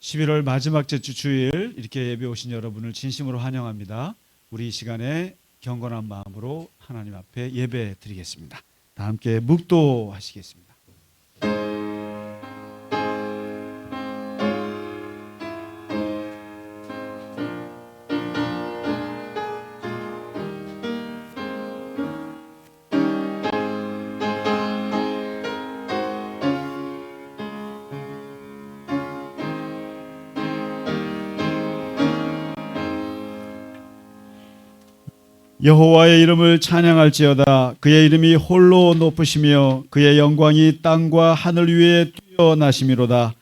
11월 마지막 주 주일 이렇게 예배 오신 여러분을 진심으로 환영합니다. 우리 이 시간에 경건한 마음으로 하나님 앞에 예배 드리겠습니다. 다 함께 묵도하시겠습니다. 여호와의 이름을 찬양할지어다. 그의 이름이 홀로 높으시며 그의 영광이 땅과 하늘 위에 뛰어나심이로다.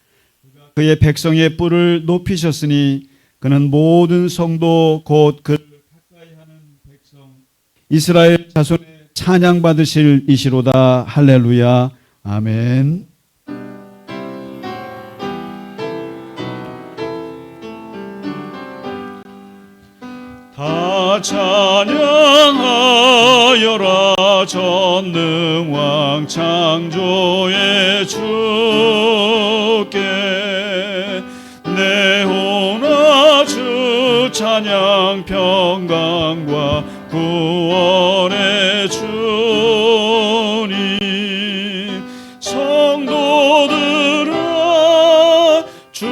그의 백성의 뿔을 높이셨으니 그는 모든 성도 곧 그를 가까이 하는 백성 이스라엘 자손의 찬양 받으실 이시로다. 할렐루야. 아멘. 다 찬양하여라. 전능왕 창조의 주께 내 혼아 주 찬양 평강과 구원의 주님 성도들아 주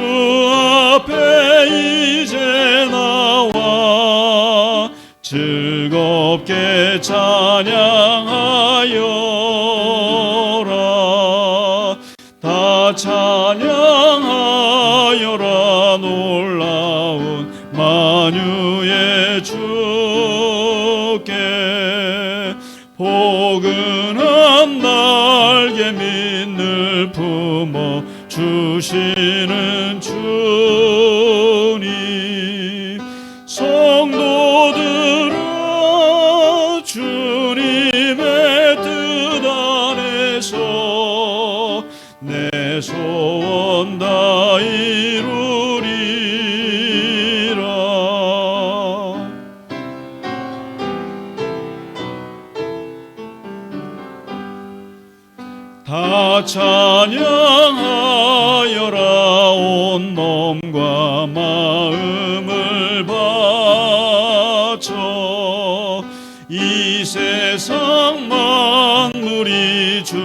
앞에 이제 나와 즐겁게 찬양하여라. 다 찬양하여라. 놀라운 만유의 주께 포근한 날개 밑을 품어 주시는 주님 성도들아 주님의 뜻 안에서 내 소원 다 이루리라. 다 찬양하여라. 온 몸과 마음을 바쳐 이 세상 만물이 주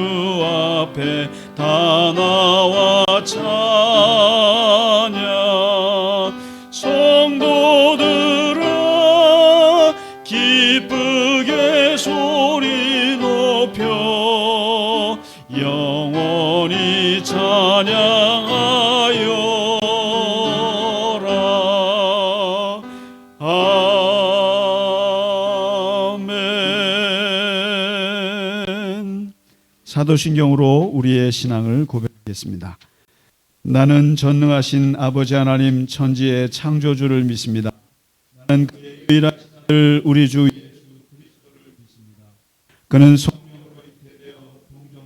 앞에 다 나와 찬양 성도들아 기쁘게 소리 높여 영원히 찬양하여라. 아멘. 사도신경으로 우리의 신앙을 고백하겠습니다. 나는 전능하신 아버지 하나님 천지의 창조주를 믿습니다. 나는 그의 유일한 아들 우리 주 예수 그리스도를 믿습니다. 그는 성령으로 잉태되어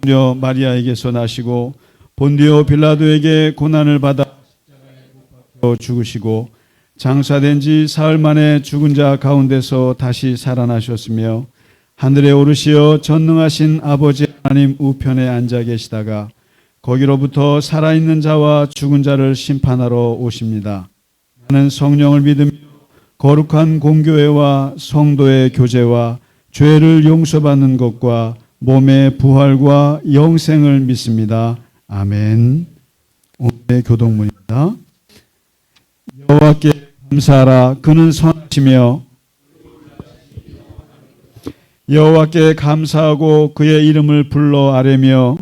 동정녀 마리아에게서 나시고 본디오 빌라도에게 고난을 받아 십자가에 못 박혀 죽으시고 장사된 지 사흘 만에 죽은 자 가운데서 다시 살아나셨으며 하늘에 오르시어 전능하신 아버지 하나님 우편에 앉아 계시다가 거기로부터 살아있는 자와 죽은 자를 심판하러 오십니다. 나는 성령을 믿으며 거룩한 공교회와 성도의 교제와 죄를 용서받는 것과 몸의 부활과 영생을 믿습니다. 아멘. 오늘의 교독문입니다. 여호와께 감사하라. 그는 선하시며 여호와께 감사하고 그의 이름을 불러 아뢰며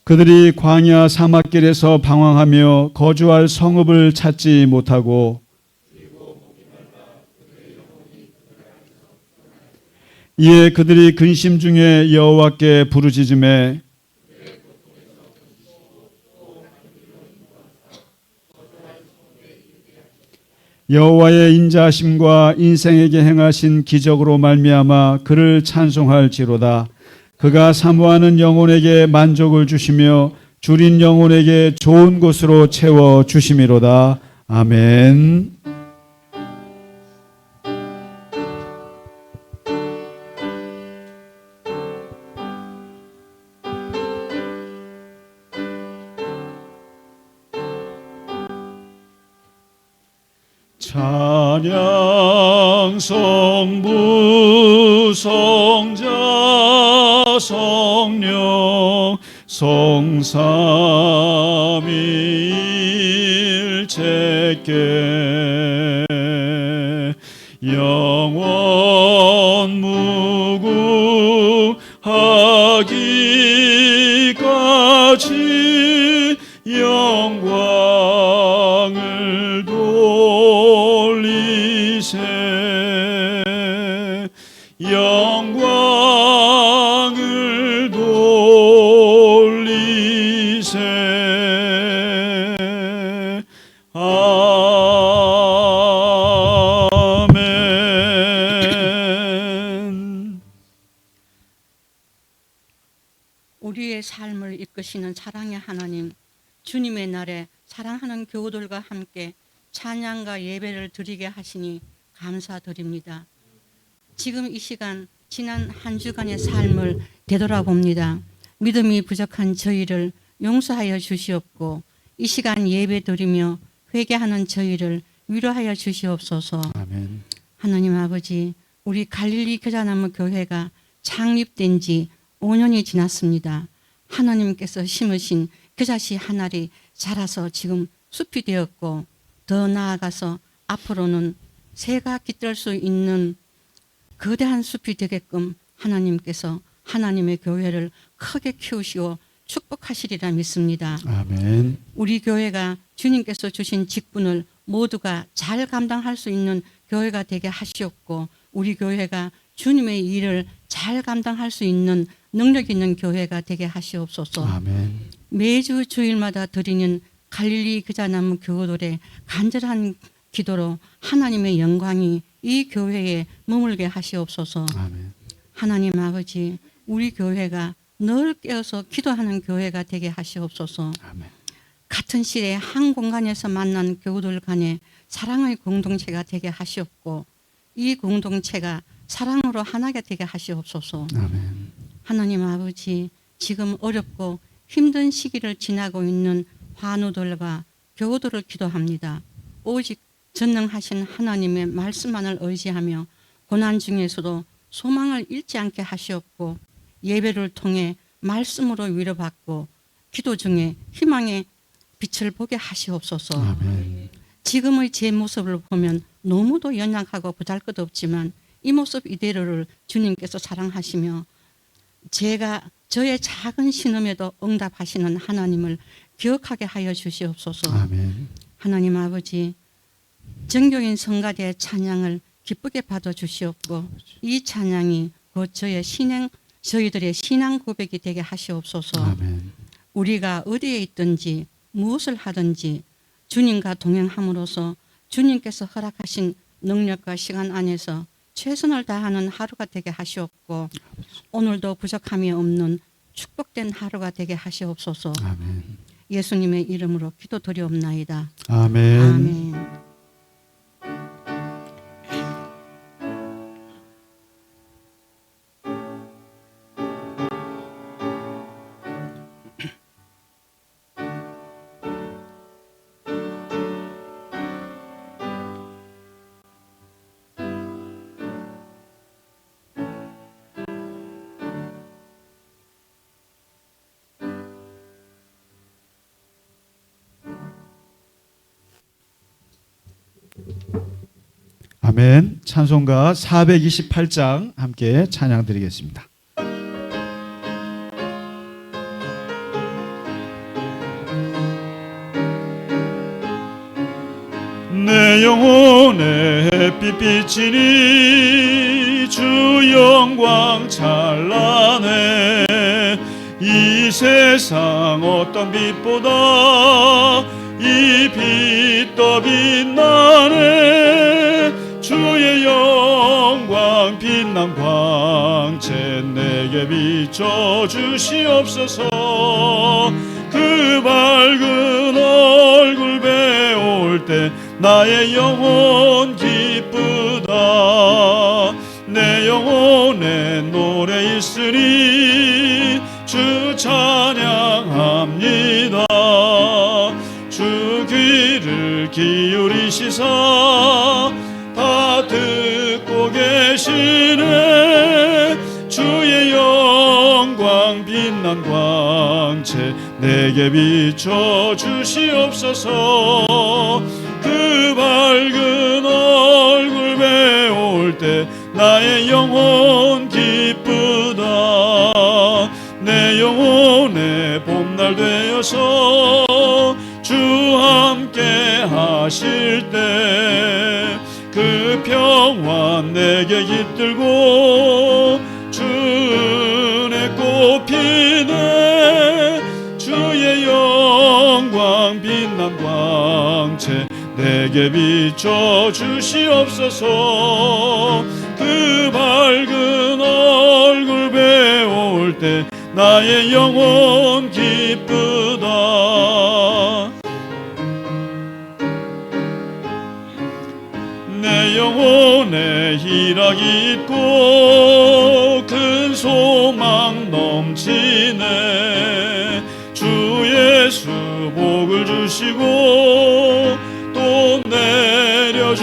그들이 광야 사막길에서 방황하며 거주할 성읍을 찾지 못하고 이에 그들이 근심 중에 여호와께 부르짖음에 여호와의 인자하심과 인생에게 행하신 기적으로 말미암아 그를 찬송할지로다. 그가 사모하는 영혼에게 만족을 주시며 줄인 영혼에게 좋은 곳으로 채워 주심이로다. 아멘. 찬양 성부 성자 성령 성삼위일체께 영원 무궁하기까지 영광을 돌리세 영광을 돌리세 아멘. 우리의 삶을 이끄시는 사랑의 하나님, 주님의 날에 사랑하는 교우들과 함께 찬양과 예배를 드리게 하시니 감사드립니다. 지금 이 시간 지난 한 주간의 삶을 되돌아봅니다. 믿음이 부족한 저희를 용서하여 주시옵고 이 시간 예배 드리며 회개하는 저희를 위로하여 주시옵소서. 아멘. 하나님 아버지, 우리 갈릴리 겨자나무 교회가 창립된 지 5년이 지났습니다. 하나님께서 심으신 겨자씨 한 알이 자라서 지금 숲이 되었고 더 나아가서 앞으로는 새가 깃들 수 있는 거대한 숲이 되게끔 하나님께서 하나님의 교회를 크게 키우시고 축복하시리라 믿습니다. 아멘. 우리 교회가 주님께서 주신 직분을 모두가 잘 감당할 수 있는 교회가 되게 하시옵고 우리 교회가 주님의 일을 잘 감당할 수 있는 능력 있는 교회가 되게 하시옵소서. 아멘. 매주 주일마다 드리는 갈릴리 겨자나무 교우들의 간절한 기도로 하나님의 영광이 이 교회에 머물게 하시옵소서. 아멘. 하나님 아버지, 우리 교회가 늘 깨어서 기도하는 교회가 되게 하시옵소서. 아멘. 같은 시대에 한 공간에서 만난 교우들 간의 사랑의 공동체가 되게 하시옵고 이 공동체가 사랑으로 하나가 되게 하시옵소서. 아멘. 하나님 아버지, 지금 어렵고 힘든 시기를 지나고 있는 환우들과 교우들을 기도합니다. 오직 전능하신 하나님의 말씀만을 의지하며 고난 중에서도 소망을 잃지 않게 하시옵고 예배를 통해 말씀으로 위로받고 기도 중에 희망의 빛을 보게 하시옵소서. 아멘. 지금의 제 모습을 보면 너무도 연약하고 보잘것없지만 이 모습 이대로를 주님께서 사랑하시며 저의 작은 신음에도 응답하시는 하나님을 기억하게 하여 주시옵소서. 아멘. 하나님 아버지, 정교인 성가대의 찬양을 기쁘게 받아 주시옵고 이 찬양이 곧 저희들의 신앙 고백이 되게 하시옵소서. 아멘. 우리가 어디에 있든지 무엇을 하든지 주님과 동행함으로써 주님께서 허락하신 능력과 시간 안에서 최선을 다하는 하루가 되게 하시옵고 오늘도 부족함이 없는 축복된 하루가 되게 하시옵소서. 아멘. 예수님의 이름으로 기도드리옵나이다. 아멘. 아멘. 아멘. 찬송가 428장 함께 찬양 드리겠습니다. 내 영혼의 햇빛 비치니 주 영광 찬란해 이 세상 어떤 빛보다 이 빛 더 빛나네 주의 영광 빛난 광채 내게 비춰 주시옵소서 그 밝은 얼굴 배울 때 나의 영혼 기쁘다 내 영혼에 노래 있으니 주 찬양합니다 주 귀를 기울이시사 다 듣고 계시네. 주의 영광 빛난 광채 내게 비춰 주시옵소서. 그 밝은 얼굴 배울 때 나의 영혼 기쁘다. 내 영혼의 봄날 되어서 주 함께 하실 때 그 평화 내게 깃들고 주 은혜 꽃피네. 주의 영광 빛난 광채 내게 비춰 주시옵소서. 그 밝은 얼굴 배울 때 나의 영혼 기쁘다. 내 영혼에 희락이 있고 큰 소망 넘치네. 주 예수 복을 주시고 또 내려주시네.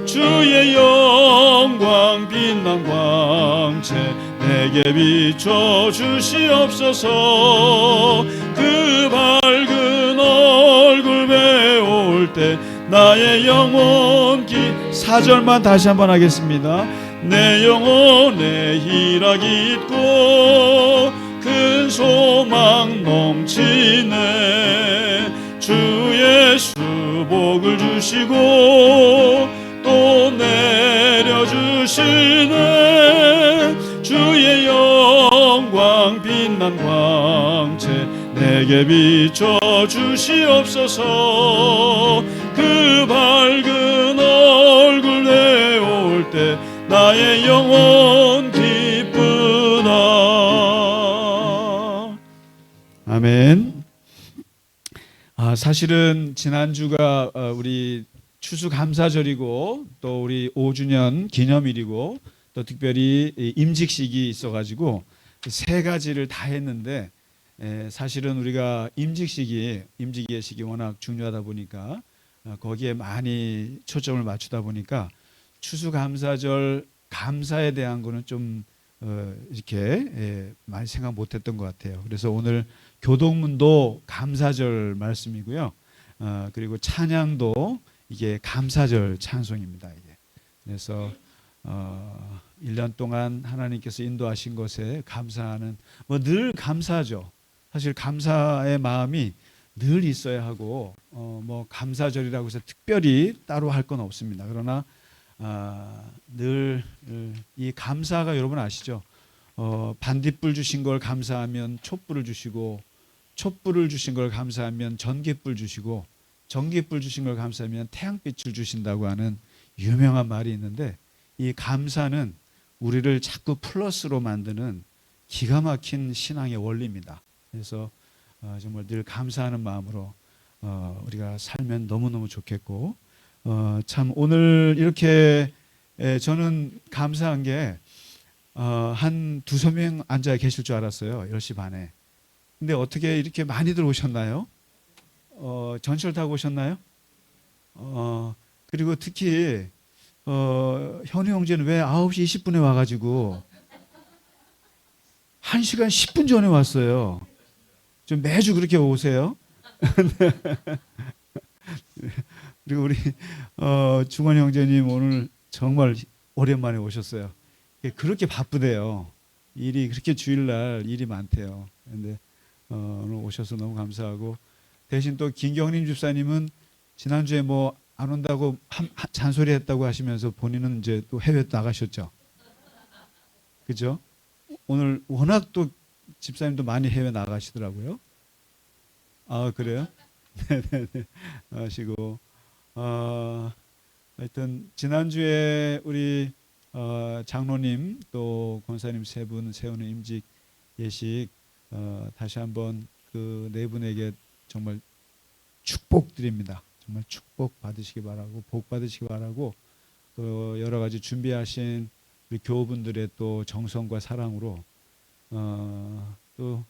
주의 영광 빛난 광채 내게 비춰 주시옵소서. 그 밝은 얼굴 배울 때 나의 영혼 4절만 다시 한번 하겠습니다. 내 영혼에 희락이 있고 큰 소망 넘치네. 주 예수 복을 주시고 또 내려주시네. 주의 영광 빛난 광채 내게 비춰 주시옵소서. 그 밝은 얼굴 내올 때 나의 영혼 기쁘다. 아멘. 사실은 지난주가 우리 추수감사절이고 또 우리 5주년 기념일이고 또 특별히 임직식이 있어가지고 세 가지를 다 했는데, 사실은 우리가 임직 예식이 워낙 중요하다 보니까 거기에 많이 초점을 맞추다 보니까 추수감사절 감사에 대한 거는 좀 이렇게 많이 생각 못했던 것 같아요. 그래서 오늘 교동문도 감사절 말씀이고요. 그리고 찬양도 이게 감사절 찬송입니다. 이게. 그래서 1년 동안 하나님께서 인도하신 것에 감사하는, 늘 감사하죠. 사실 감사의 마음이 늘 있어야 하고 감사절이라고 해서 특별히 따로 할 건 없습니다. 그러나 늘 이 감사가 여러분 아시죠? 반딧불 주신 걸 감사하면 촛불을 주시고, 촛불을 주신 걸 감사하면 전깃불 주시고, 전깃불 주신 걸 감사하면 태양빛을 주신다고 하는 유명한 말이 있는데, 이 감사는 우리를 자꾸 플러스로 만드는 기가 막힌 신앙의 원리입니다. 그래서 정말 늘 감사하는 마음으로 우리가 살면 너무너무 좋겠고, 참 오늘 이렇게 저는 감사한 게 한 두세 명 앉아 계실 줄 알았어요. 10시 반에. 근데 어떻게 이렇게 많이들 오셨나요? 전철 타고 오셨나요? 그리고 특히 현우 형제는 왜 9시 20분에 와가지고 1시간 10분 전에 왔어요. 좀 매주 그렇게 오세요. 그리고 우리 중원 형제님 오늘 정말 오랜만에 오셨어요. 그렇게 바쁘대요. 일이 그렇게 주일날 일이 많대요. 그런데 오늘 오셔서 너무 감사하고, 대신 또 김경림 집사님은 지난주에 안 온다고 잔소리 했다고 하시면서 본인은 이제 또 해외 나가셨죠. 그죠? 오늘 워낙 또 집사님도 많이 해외 나가시더라고요. 아, 그래요? 네네네. 하시고, 하여튼 지난주에 우리 장로님 또 권사님 세 분 세우는 임직 예식, 다시 한번 그 네 분에게 정말 축복드립니다. 정말 축복 받으시기 바라고, 복 받으시기 바라고, 또 여러 가지 준비하신 우리 교우분들의 또 정성과 사랑으로 또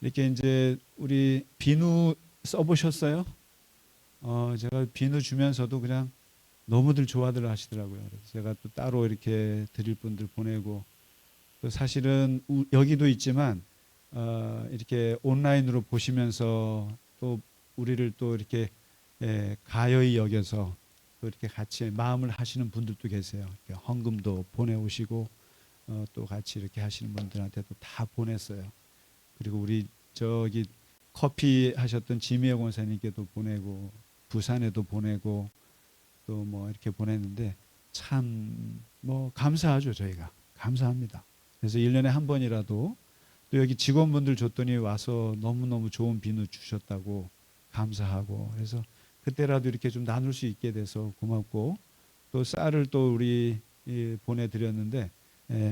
이렇게 이제 우리 비누 써보셨어요? 제가 비누 주면서도 그냥 너무들 좋아들 하시더라고요. 그래서 제가 또 따로 이렇게 드릴 분들 보내고, 또 사실은 여기도 있지만 이렇게 온라인으로 보시면서 또 우리를 또 이렇게 가여이 여겨서 또 이렇게 같이 마음을 하시는 분들도 계세요. 이렇게 헌금도 보내오시고 또 같이 이렇게 하시는 분들한테도 다 보냈어요. 그리고 우리 저기 커피 하셨던 지미애 권사님께도 보내고, 부산에도 보내고, 또 뭐 이렇게 보냈는데 참 뭐 감사하죠. 저희가 감사합니다. 그래서 1년에 한 번이라도 또 여기 직원분들 줬더니 와서 너무너무 좋은 비누 주셨다고 감사하고, 그래서 그때라도 이렇게 좀 나눌 수 있게 돼서 고맙고, 또 쌀을 또 우리 보내드렸는데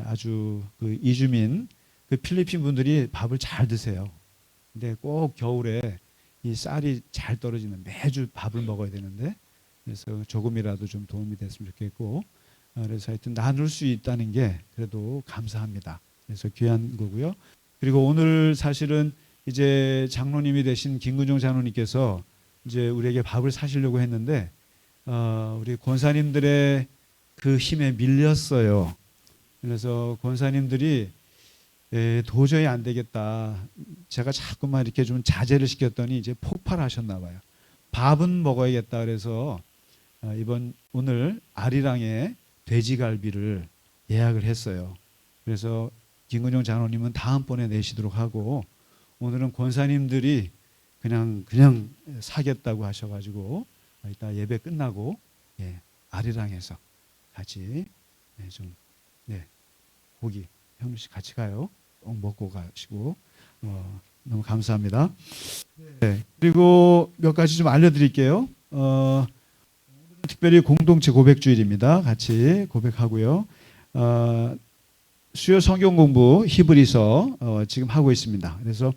아주 그 이주민 그 필리핀 분들이 밥을 잘 드세요. 근데 꼭 겨울에 이 쌀이 잘 떨어지는, 매주 밥을 먹어야 되는데, 그래서 조금이라도 좀 도움이 됐으면 좋겠고, 그래서 하여튼 나눌 수 있다는 게 그래도 감사합니다. 그래서 귀한 거고요. 그리고 오늘 사실은 이제 장로님이 되신 김근종 장로님께서 이제 우리에게 밥을 사시려고 했는데 우리 권사님들의 그 힘에 밀렸어요. 그래서 권사님들이 도저히 안 되겠다. 제가 자꾸만 이렇게 좀 자제를 시켰더니 이제 폭발하셨나 봐요. 밥은 먹어야겠다. 그래서 오늘 아리랑에 돼지갈비를 예약을 했어요. 그래서 김근종 장로님은 다음번에 내시도록 하고, 오늘은 권사님들이 그냥 사겠다고 하셔가지고 이따 예배 끝나고 아리랑에서 같이 고기 형님 씨 같이 가요. 꼭 먹고 가시고 너무 감사합니다. 그리고 몇 가지 좀 알려드릴게요. 특별히 공동체 고백주일입니다. 같이 고백하고요. 수요 성경 공부 히브리서 지금 하고 있습니다. 그래서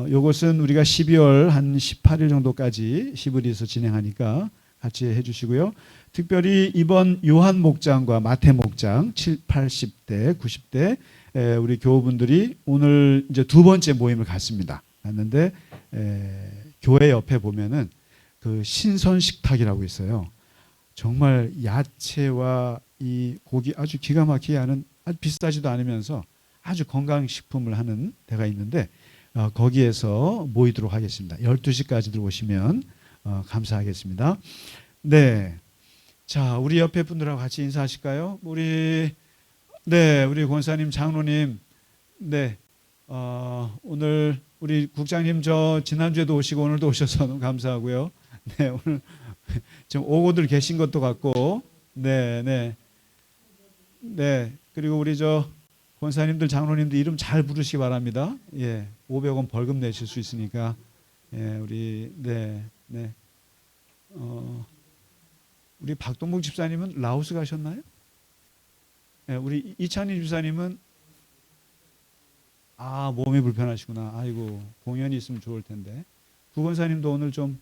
이것은 우리가 12월 한 18일 정도까지 히브리서 진행하니까 같이 해주시고요. 특별히 이번 요한 목장과 마태 목장 7, 80대, 90대 우리 교우분들이 오늘 이제 두 번째 모임을 갔는데 교회 옆에 보면은 그 신선 식탁이라고 있어요. 정말 야채와 이 고기 아주 기가 막히게 하는, 아주 비싸지도 않으면서 아주 건강식품을 하는 데가 있는데 거기에서 모이도록 하겠습니다. 12시까지들 오시면 감사하겠습니다. 네, 자 우리 옆에 분들하고 같이 인사하실까요? 우리 권사님, 장로님, 오늘 우리 국장님 저 지난주에도 오시고 오늘도 오셔서 너무 감사하고요. 네, 오늘 지금 오고들 계신 것도 같고, 그리고 우리 저 권사님들, 장로님들 이름 잘 부르시기 바랍니다. 500원 벌금 내실 수 있으니까, 우리 우리 박동복 집사님은 라오스 가셨나요? 우리 이찬희 집사님은 몸이 불편하시구나. 아이고, 공연이 있으면 좋을 텐데. 구권사님도 오늘 좀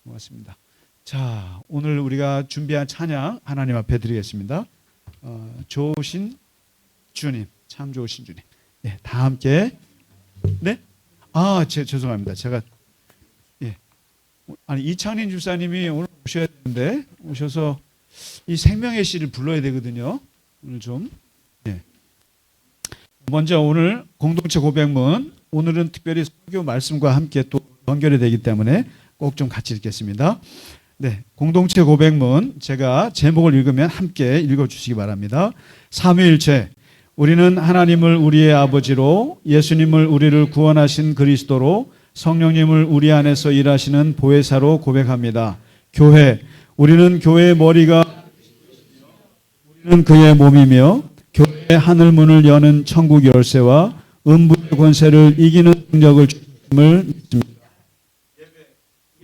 고맙습니다. 자, 오늘 우리가 준비한 찬양 하나님 앞에 드리겠습니다. 좋으신 주님, 참 좋으신 주님. 다 함께. 죄송합니다. 제가 이창인 집사님이 오늘 오셔야 되는데 오셔서 이 생명의 씨를 불러야 되거든요. 오늘 좀. 먼저 오늘 공동체 고백문, 오늘은 특별히 설교 말씀과 함께 또 연결이 되기 때문에 꼭 좀 같이 읽겠습니다. 공동체 고백문 제가 제목을 읽으면 함께 읽어주시기 바랍니다. 삼위일체, 우리는 하나님을 우리의 아버지로, 예수님을 우리를 구원하신 그리스도로, 성령님을 우리 안에서 일하시는 보혜사로 고백합니다. 교회, 우리는 교회의 머리가, 우리는 그의 몸이며 교회의 하늘 문을 여는 천국 열쇠와 음부의 권세를 이기는 능력을 주심을 믿습니다.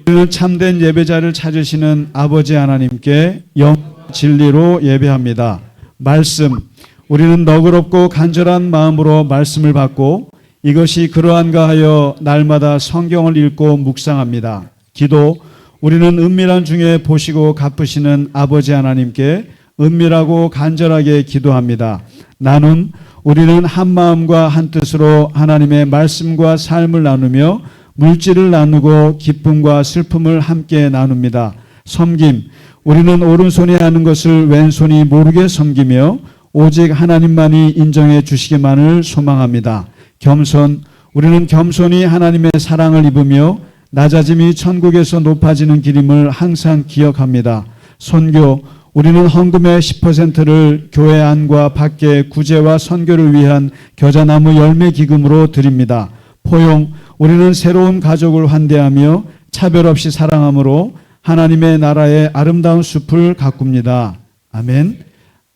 우리는 참된 예배자를 찾으시는 아버지 하나님께 영과 진리로 예배합니다. 말씀, 우리는 너그럽고 간절한 마음으로 말씀을 받고 이것이 그러한가 하여 날마다 성경을 읽고 묵상합니다. 기도, 우리는 은밀한 중에 보시고 갚으시는 아버지 하나님께 은밀하고 간절하게 기도합니다. 나눔, 우리는 한 마음과 한 뜻으로 하나님의 말씀과 삶을 나누며 물질을 나누고 기쁨과 슬픔을 함께 나눕니다. 섬김, 우리는 오른손이 하는 것을 왼손이 모르게 섬기며 오직 하나님만이 인정해 주시기만을 소망합니다. 겸손, 우리는 겸손히 하나님의 사랑을 입으며 낮아짐이 천국에서 높아지는 길임을 항상 기억합니다. 선교, 우리는 헌금의 10%를 교회 안과 밖에 구제와 선교를 위한 겨자나무 열매 기금으로 드립니다. 포용, 우리는 새로운 가족을 환대하며 차별 없이 사랑함으로 하나님의 나라의 아름다운 숲을 가꿉니다. 아멘.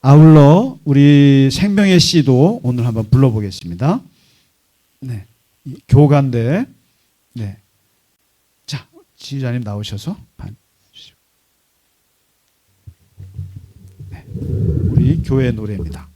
아울러 우리 생명의 씨도 오늘 한번 불러보겠습니다. 네, 교가인데, 네, 자 지휘자님 나오셔서 주시고, 네, 우리 교회 노래입니다.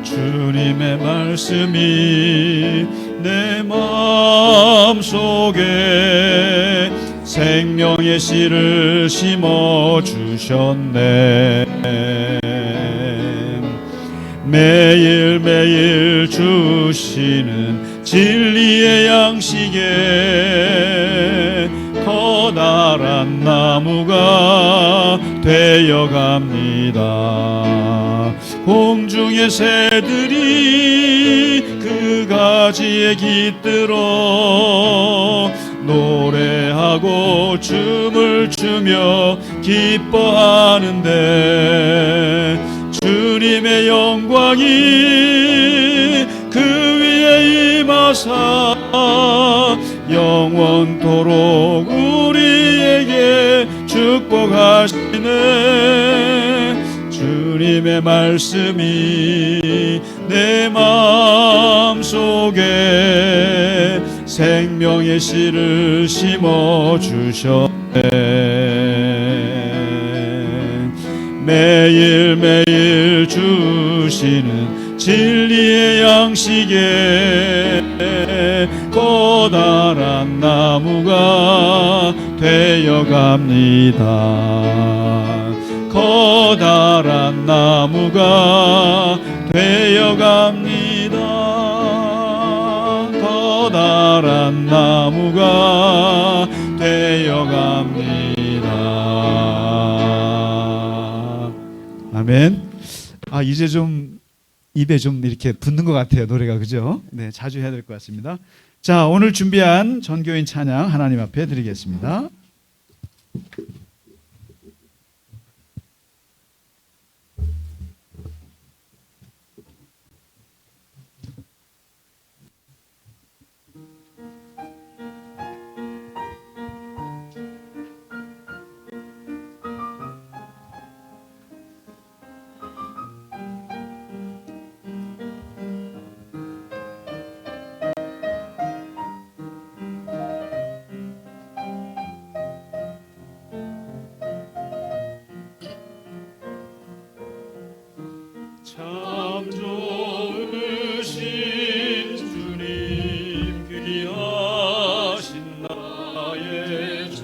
주님의 말씀이 내 마음속에 생명의 씨를 심어주셨네. 매일매일 주시는 진리의 양식에 커다란 나무가 되어갑니다. 공중의 새들이 그 가지에 깃들어 노래하고 춤을 추며 기뻐하는데 주님의 영광이 그 위에 임하사 영원토록 우리에게 축복하시네. 주님의 말씀이 내 마음속에 생명의 씨를 심어주셨네. 매일매일 주시는 진리의 양식에 커다란 나무가 되어갑니다. 커다란 나무가 되어갑니다. 커다란 나무가 되어갑니다. 아멘. 이제 좀 입에 좀 이렇게 붙는 것 같아요, 노래가. 그죠? 네, 자주 해야 될 것 같습니다. 자, 오늘 준비한 전교인 찬양 하나님 앞에 드리겠습니다. 참 좋으신 주님, 귀하신 나의 주,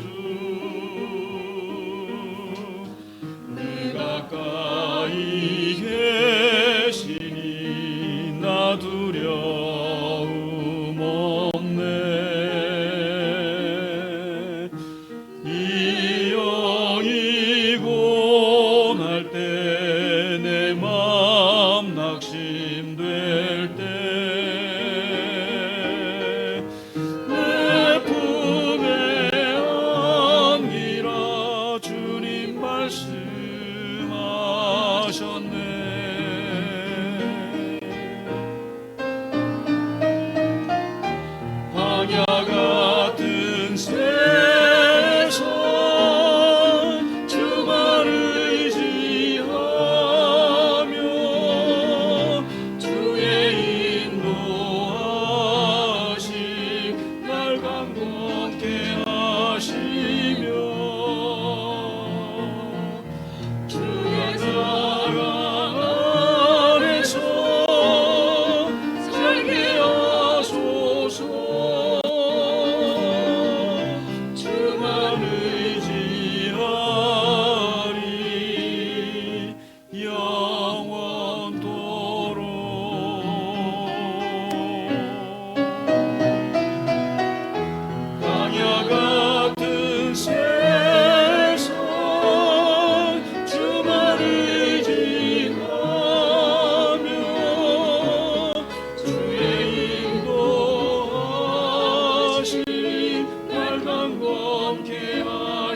늘 가까이 계시니 나 두려움 없네. 이 영이 고날 때 내 마음 낙심될 때 내 품에 안기라 주님 말씀하셨네. 광야 같은 세상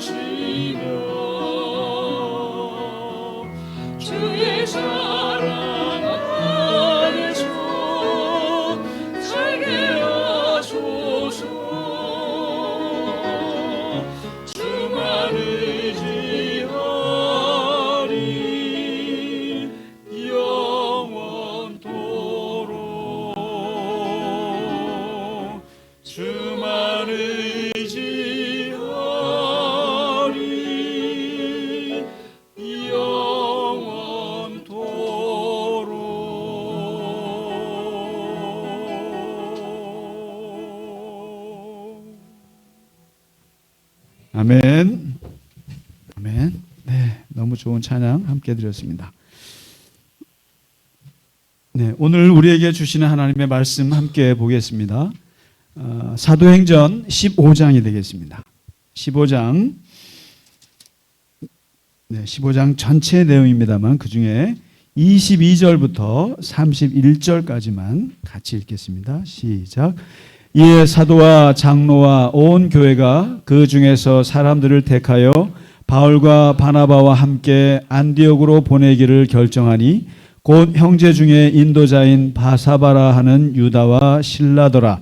주의 사랑 안에서 살게 하소서. 주만 의지하리 영원토록. 주만 의지하리 아멘. 아멘. 네, 너무 좋은 찬양 함께 드렸습니다. 네, 오늘 우리에게 주시는 하나님의 말씀 함께 보겠습니다. 사도행전 15장이 되겠습니다. 15장. 네, 15장 전체 내용입니다만 그 중에 22절부터 31절까지만 같이 읽겠습니다. 시작. 이에 사도와 장로와 온 교회가 그 중에서 사람들을 택하여 바울과 바나바와 함께 안디옥으로 보내기를 결정하니 곧 형제 중에 인도자인 바사바라 하는 유다와 실라더라.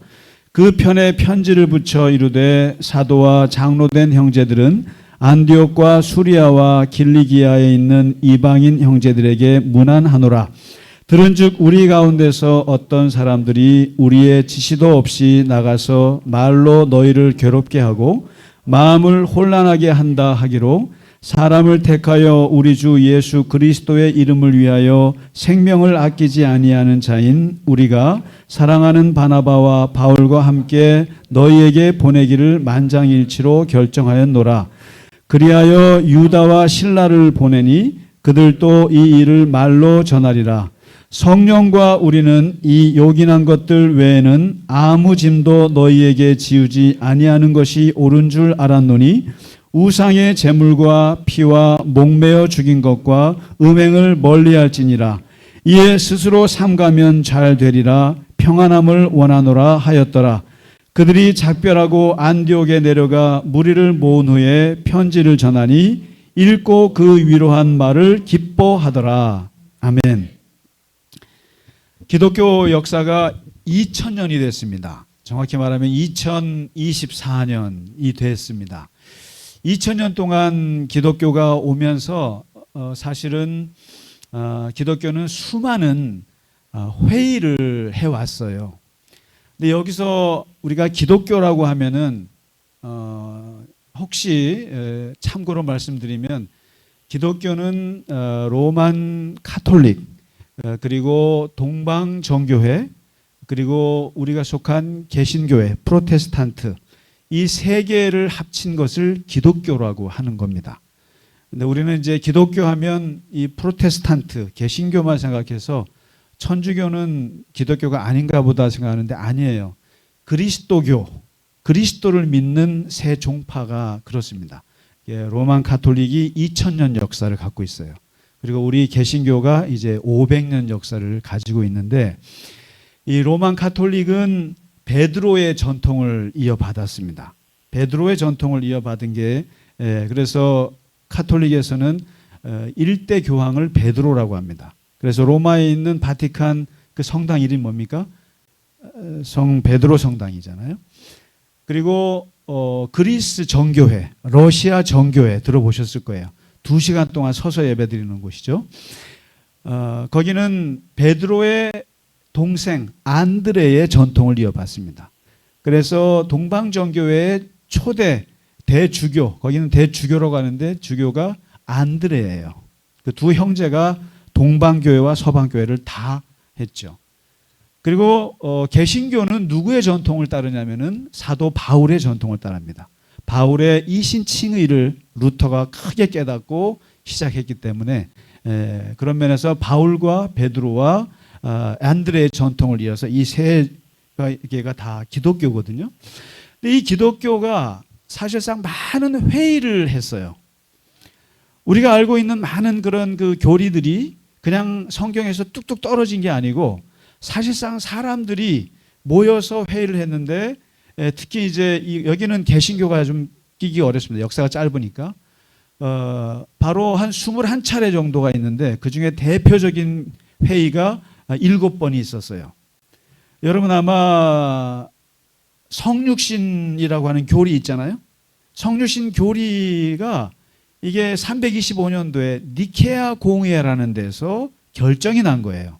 그 편에 편지를 붙여 이르되 사도와 장로된 형제들은 안디옥과 수리아와 길리기아에 있는 이방인 형제들에게 문안하노라. 들은즉 우리 가운데서 어떤 사람들이 우리의 지시도 없이 나가서 말로 너희를 괴롭게 하고 마음을 혼란하게 한다 하기로 사람을 택하여 우리 주 예수 그리스도의 이름을 위하여 생명을 아끼지 아니하는 자인 우리가 사랑하는 바나바와 바울과 함께 너희에게 보내기를 만장일치로 결정하였노라. 그리하여 유다와 실라를 보내니 그들도 이 일을 말로 전하리라. 성령과 우리는 이 요긴한 것들 외에는 아무 짐도 너희에게 지우지 아니하는 것이 옳은 줄 알았노니 우상의 제물과 피와 목매어 죽인 것과 음행을 멀리할지니라. 이에 스스로 삼가면 잘 되리라. 평안함을 원하노라 하였더라. 그들이 작별하고 안디옥에 내려가 무리를 모은 후에 편지를 전하니 읽고 그 위로한 말을 기뻐하더라. 아멘. 기독교 역사가 2000년이 됐습니다. 정확히 말하면 2024년이 됐습니다. 2000년 동안 기독교가 오면서 사실은 기독교는 수많은 회의를 해왔어요. 근데 여기서 우리가 기독교라고 하면은 혹시 참고로 말씀드리면 기독교는 로만 카톨릭 그리고 동방정교회 그리고 우리가 속한 개신교회 프로테스탄트 이 세 개를 합친 것을 기독교라고 하는 겁니다. 근데 우리는 이제 기독교 하면 이 프로테스탄트 개신교만 생각해서 천주교는 기독교가 아닌가 보다 생각하는데 아니에요. 그리스도교, 그리스도를 믿는 새 종파가 그렇습니다. 로만 카톨릭이 2000년 역사를 갖고 있어요. 그리고 우리 개신교가 이제 500년 역사를 가지고 있는데 이 로만 카톨릭은 베드로의 전통을 이어받았습니다. 베드로의 전통을 이어받은 게 그래서 카톨릭에서는 1대 교황을 베드로라고 합니다. 그래서 로마에 있는 바티칸 그 성당 이름이 뭡니까? 성 베드로 성당이잖아요. 그리고 그리스 정교회, 러시아 정교회 들어보셨을 거예요. 2시간 동안 서서 예배드리는 곳이죠. 거기는 베드로의 동생 안드레의 전통을 이어받습니다. 그래서 동방정교회의 초대 대주교, 거기는 대주교라고 하는데 주교가 안드레예요. 그 두 형제가 동방교회와 서방교회를 다 했죠. 그리고 개신교는 누구의 전통을 따르냐면은 사도 바울의 전통을 따릅니다. 바울의 이신칭의를 루터가 크게 깨닫고 시작했기 때문에 그런 면에서 바울과 베드로와 안드레의 전통을 이어서 이 세 개가 다 기독교거든요. 근데 이 기독교가 사실상 많은 회의를 했어요. 우리가 알고 있는 많은 그런 그 교리들이 그냥 성경에서 뚝뚝 떨어진 게 아니고 사실상 사람들이 모여서 회의를 했는데 특히 이제 여기는 개신교가 좀 끼기 어렵습니다. 역사가 짧으니까. 바로 한 21차례 정도가 있는데 그중에 대표적인 회의가 7번이 있었어요. 여러분 아마 성육신이라고 하는 교리 있잖아요. 성육신 교리가 이게 325년도에 니케아 공회라는 데서 결정이 난 거예요.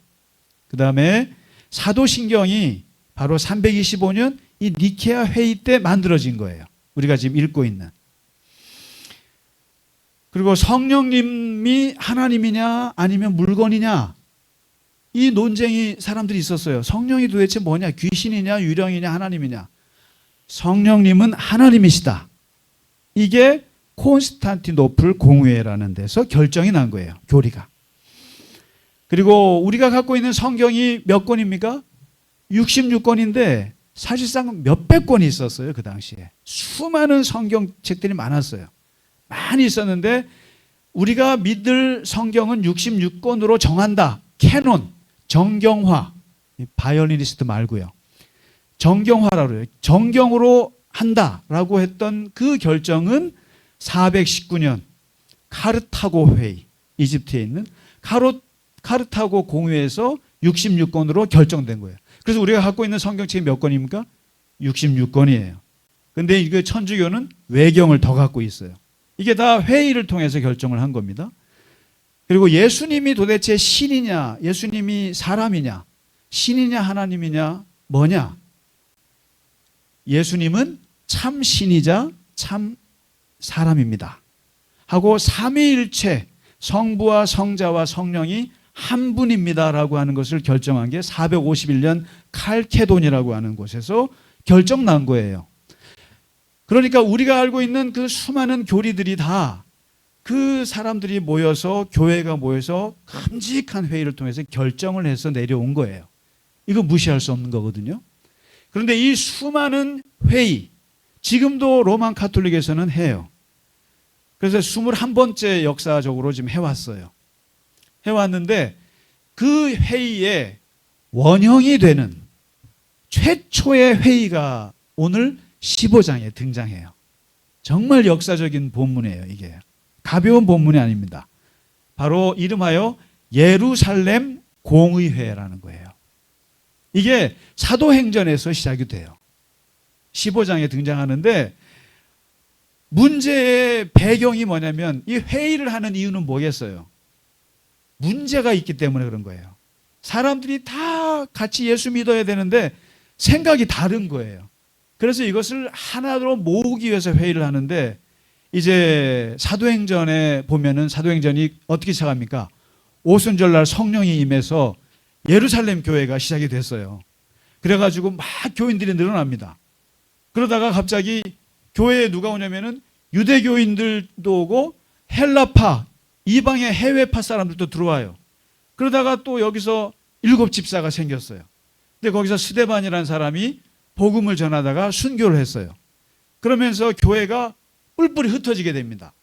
그 다음에 사도신경이 바로 325년 이 니케아 회의 때 만들어진 거예요. 우리가 지금 읽고 있는. 그리고 성령님이 하나님이냐 아니면 물건이냐 이 논쟁이 사람들이 있었어요. 성령이 도대체 뭐냐? 귀신이냐 유령이냐 하나님이냐? 성령님은 하나님이시다. 이게 콘스탄티노플 공회라는 데서 결정이 난 거예요. 교리가. 그리고 우리가 갖고 있는 성경이 몇 권입니까? 66권인데 사실상 몇백 권이 있었어요. 그 당시에. 수많은 성경책들이 많았어요. 많이 있었는데 우리가 믿을 성경은 66권으로 정한다. 캐논, 정경화. 바이올리니스트 말고요. 정경화라고 해요. 정경으로 한다라고 했던 그 결정은 419년 카르타고 회의, 이집트에 있는 카르타고 공회에서 66권으로 결정된 거예요. 그래서 우리가 갖고 있는 성경책이 몇 권입니까? 66권이에요. 근데 이게 천주교는 외경을 더 갖고 있어요. 이게 다 회의를 통해서 결정을 한 겁니다. 그리고 예수님이 도대체 신이냐, 예수님이 사람이냐, 신이냐 하나님이냐 뭐냐? 예수님은 참 신이자 참 사람입니다. 하고 삼위일체 성부와 성자와 성령이 한 분입니다라고 하는 것을 결정한 게 451년 칼케돈이라고 하는 곳에서 결정 난 거예요. 그러니까 우리가 알고 있는 그 수많은 교리들이 다 그 사람들이 모여서 교회가 모여서 큼직한 회의를 통해서 결정을 해서 내려온 거예요. 이거 무시할 수 없는 거거든요. 그런데 이 수많은 회의 지금도 로만 가톨릭에서는 해요. 그래서 21번째 역사적으로 지금 해왔어요. 해왔는데 그 회의에 원형이 되는 최초의 회의가 오늘 15장에 등장해요. 정말 역사적인 본문이에요. 이게 가벼운 본문이 아닙니다. 바로 이름하여 예루살렘 공의회라는 거예요. 이게 사도행전에서 시작이 돼요. 15장에 등장하는데 문제의 배경이 뭐냐면 이 회의를 하는 이유는 뭐겠어요? 문제가 있기 때문에 그런 거예요. 사람들이 다 같이 예수 믿어야 되는데 생각이 다른 거예요. 그래서 이것을 하나로 모으기 위해서 회의를 하는데 이제 사도행전에 보면은 사도행전이 어떻게 시작합니까? 오순절날 성령이 임해서 예루살렘 교회가 시작이 됐어요. 그래가지고 막 교인들이 늘어납니다. 그러다가 갑자기 교회에 누가 오냐면은 유대교인들도 오고 헬라파, 이방의 해외파 사람들도 들어와요. 그러다가 또 여기서 7집사가 생겼어요. 근데 거기서 스데반이라는 사람이 복음을 전하다가 순교를 했어요. 그러면서 교회가 뿔뿔이 흩어지게 됩니다.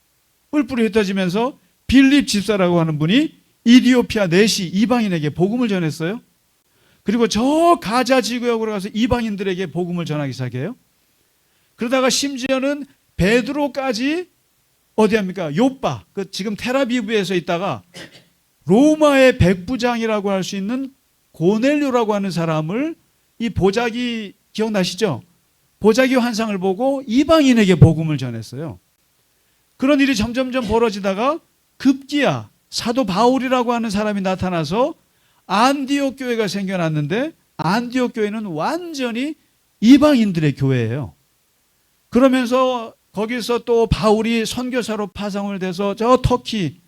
뿔뿔이 흩어지면서 빌립 집사라고 하는 분이 이디오피아 내시 이방인에게 복음을 전했어요. 그리고 저 가자 지구역으로 가서 이방인들에게 복음을 전하기 시작해요. 그러다가 심지어는 베드로까지 어디 합니까? 요빠, 그 지금 텔아비브에서 있다가 로마의 백부장이라고 할 수 있는 고넬료라고 하는 사람을 이 보자기 기억나시죠? 보자기 환상을 보고 이방인에게 복음을 전했어요. 그런 일이 점점점 벌어지다가 급기야 사도 바울이라고 하는 사람이 나타나서 안디옥 교회가 생겨났는데 안디옥 교회는 완전히 이방인들의 교회예요. 그러면서 거기서 또 바울이 선교사로 파송을 돼서 저 터키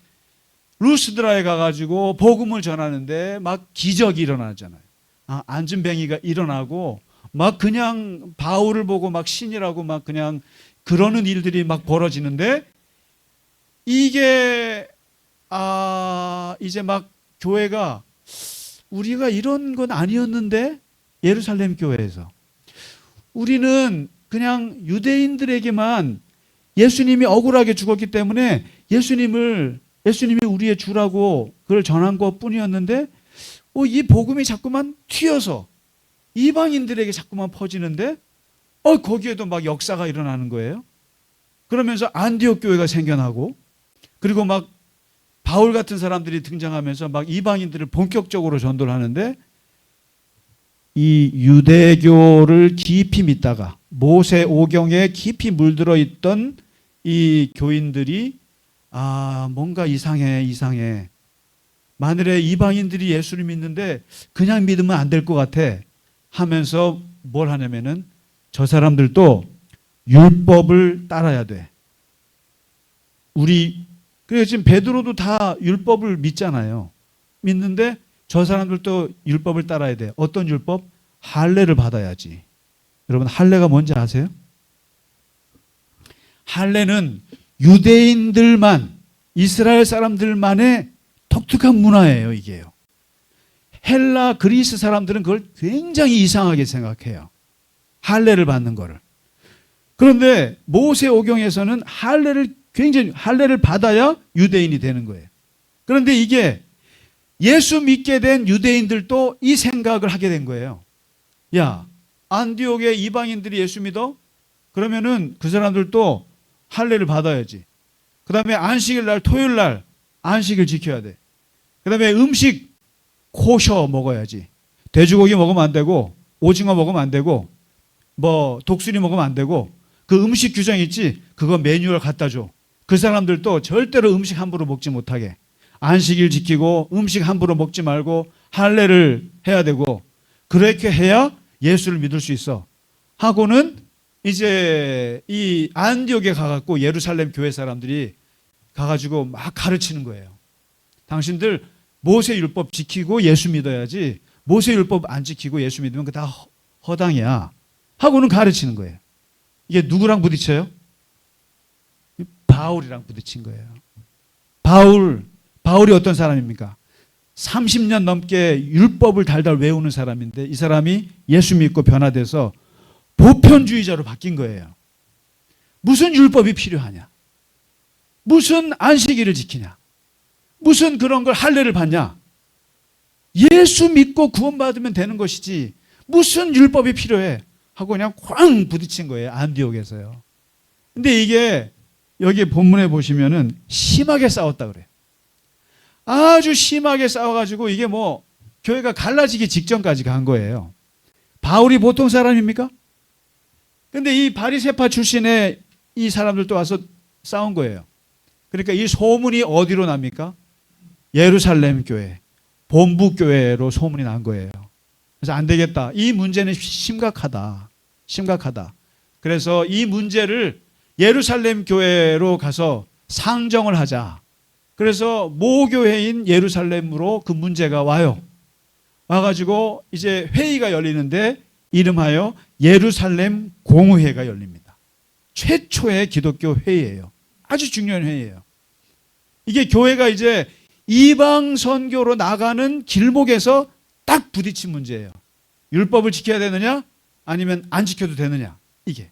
루스드라에 가가지고 복음을 전하는데 막 기적이 일어나잖아요. 안진뱅이가 일어나고 막 그냥 바울을 보고 막 신이라고 막 그냥 그러는 일들이 막 벌어지는데 이게 이제 막 교회가 우리가 이런 건 아니었는데 예루살렘 교회에서 우리는 그냥 유대인들에게만 예수님이 억울하게 죽었기 때문에 예수님이 우리의 주라고 그걸 전한 것 뿐이었는데 이 복음이 자꾸만 튀어서 이방인들에게 자꾸만 퍼지는데 거기에도 막 역사가 일어나는 거예요. 그러면서 안디옥 교회가 생겨나고, 그리고 막 바울 같은 사람들이 등장하면서 막 이방인들을 본격적으로 전도를 하는데, 이 유대교를 깊이 믿다가 모세 오경에 깊이 물들어 있던 이 교인들이 뭔가 이상해. 만일에 이방인들이 예수를 믿는데 그냥 믿으면 안 될 것 같아 하면서 뭘 하냐면은 저 사람들도 율법을 따라야 돼. 그래서 지금 베드로도 다 율법을 믿잖아요. 믿는데 저 사람들도 율법을 따라야 돼. 어떤 율법? 할례를 받아야지. 여러분, 할례가 뭔지 아세요? 할례는 유대인들만, 이스라엘 사람들만의 독특한 문화예요, 이게요. 헬라, 그리스 사람들은 그걸 굉장히 이상하게 생각해요. 할례를 받는 거를. 그런데 모세오경에서는 할례를 받아야 유대인이 되는 거예요. 그런데 이게 예수 믿게 된 유대인들도 이 생각을 하게 된 거예요. 야, 안디옥의 이방인들이 예수 믿어? 그러면은 그 사람들도 할례를 받아야지. 그 다음에 안식일 날, 토요일 날 안식일 지켜야 돼. 그 다음에 음식 코셔 먹어야지. 돼지고기 먹으면 안 되고, 오징어 먹으면 안 되고, 뭐 독수리 먹으면 안 되고, 그 음식 규정 있지? 그거 매뉴얼 갖다 줘. 그 사람들도 절대로 음식 함부로 먹지 못하게. 안식일 지키고 음식 함부로 먹지 말고 할례를 해야 되고, 그렇게 해야 예수를 믿을 수 있어 하고는 이제 이 안디옥에 가갖고 예루살렘 교회 사람들이 가가지고 막 가르치는 거예요. 당신들 모세 율법 지키고 예수 믿어야지, 모세 율법 안 지키고 예수 믿으면 그 다 허당이야 하고는 가르치는 거예요. 이게 누구랑 부딪혀요? 바울이랑 부딪힌 거예요. 바울이 어떤 사람입니까? 30년 넘게 율법을 달달 외우는 사람인데, 이 사람이 예수 믿고 변화돼서 보편주의자로 바뀐 거예요. 무슨 율법이 필요하냐? 무슨 안식일을 지키냐? 무슨 그런 걸 할례를 받냐? 예수 믿고 구원받으면 되는 것이지 무슨 율법이 필요해? 하고 그냥 쾅 부딪힌 거예요. 안디옥에서요. 근데 이게 여기 본문에 보시면은 심하게 싸웠다 그래요. 아주 심하게 싸워가지고 이게 뭐 교회가 갈라지기 직전까지 간 거예요. 바울이 보통 사람입니까? 근데 이 바리새파 출신의 이 사람들도 와서 싸운 거예요. 그러니까 이 소문이 어디로 납니까? 예루살렘 교회, 본부 교회로 소문이 난 거예요. 그래서 안 되겠다. 이 문제는 심각하다. 그래서 이 문제를 예루살렘 교회로 가서 상정을 하자. 그래서 모교회인 예루살렘으로 그 문제가 와요. 와가지고 이제 회의가 열리는데 이름하여 예루살렘 공의회가 열립니다. 최초의 기독교 회의예요. 아주 중요한 회의예요. 이게 교회가 이제 이방 선교로 나가는 길목에서 딱 부딪힌 문제예요. 율법을 지켜야 되느냐? 아니면 안 지켜도 되느냐? 이게.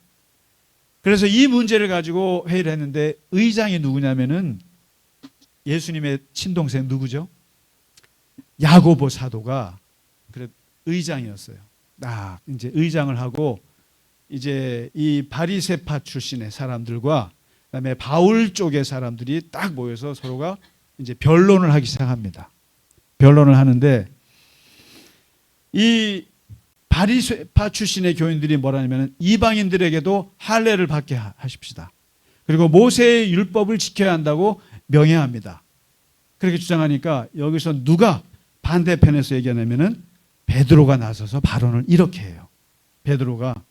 그래서 이 문제를 가지고 회의를 했는데 의장이 누구냐면은 예수님의 친동생 누구죠? 야고보 사도가 의장이었어요. 이제 의장을 하고 이제 이 바리새파 출신의 사람들과 그다음에 바울 쪽의 사람들이 딱 모여서 서로가 이제 변론을 하기 시작합니다. 변론을 하는데 이 바리새파 출신의 교인들이 뭐라냐면 이방인들에게도 할례를 받게 하십시다. 그리고 모세의 율법을 지켜야 한다고 명예합니다. 그렇게 주장하니까 여기서 누가 반대편에서 얘기하냐면은 베드로가 나서서 발언을 이렇게 해요. 베드로가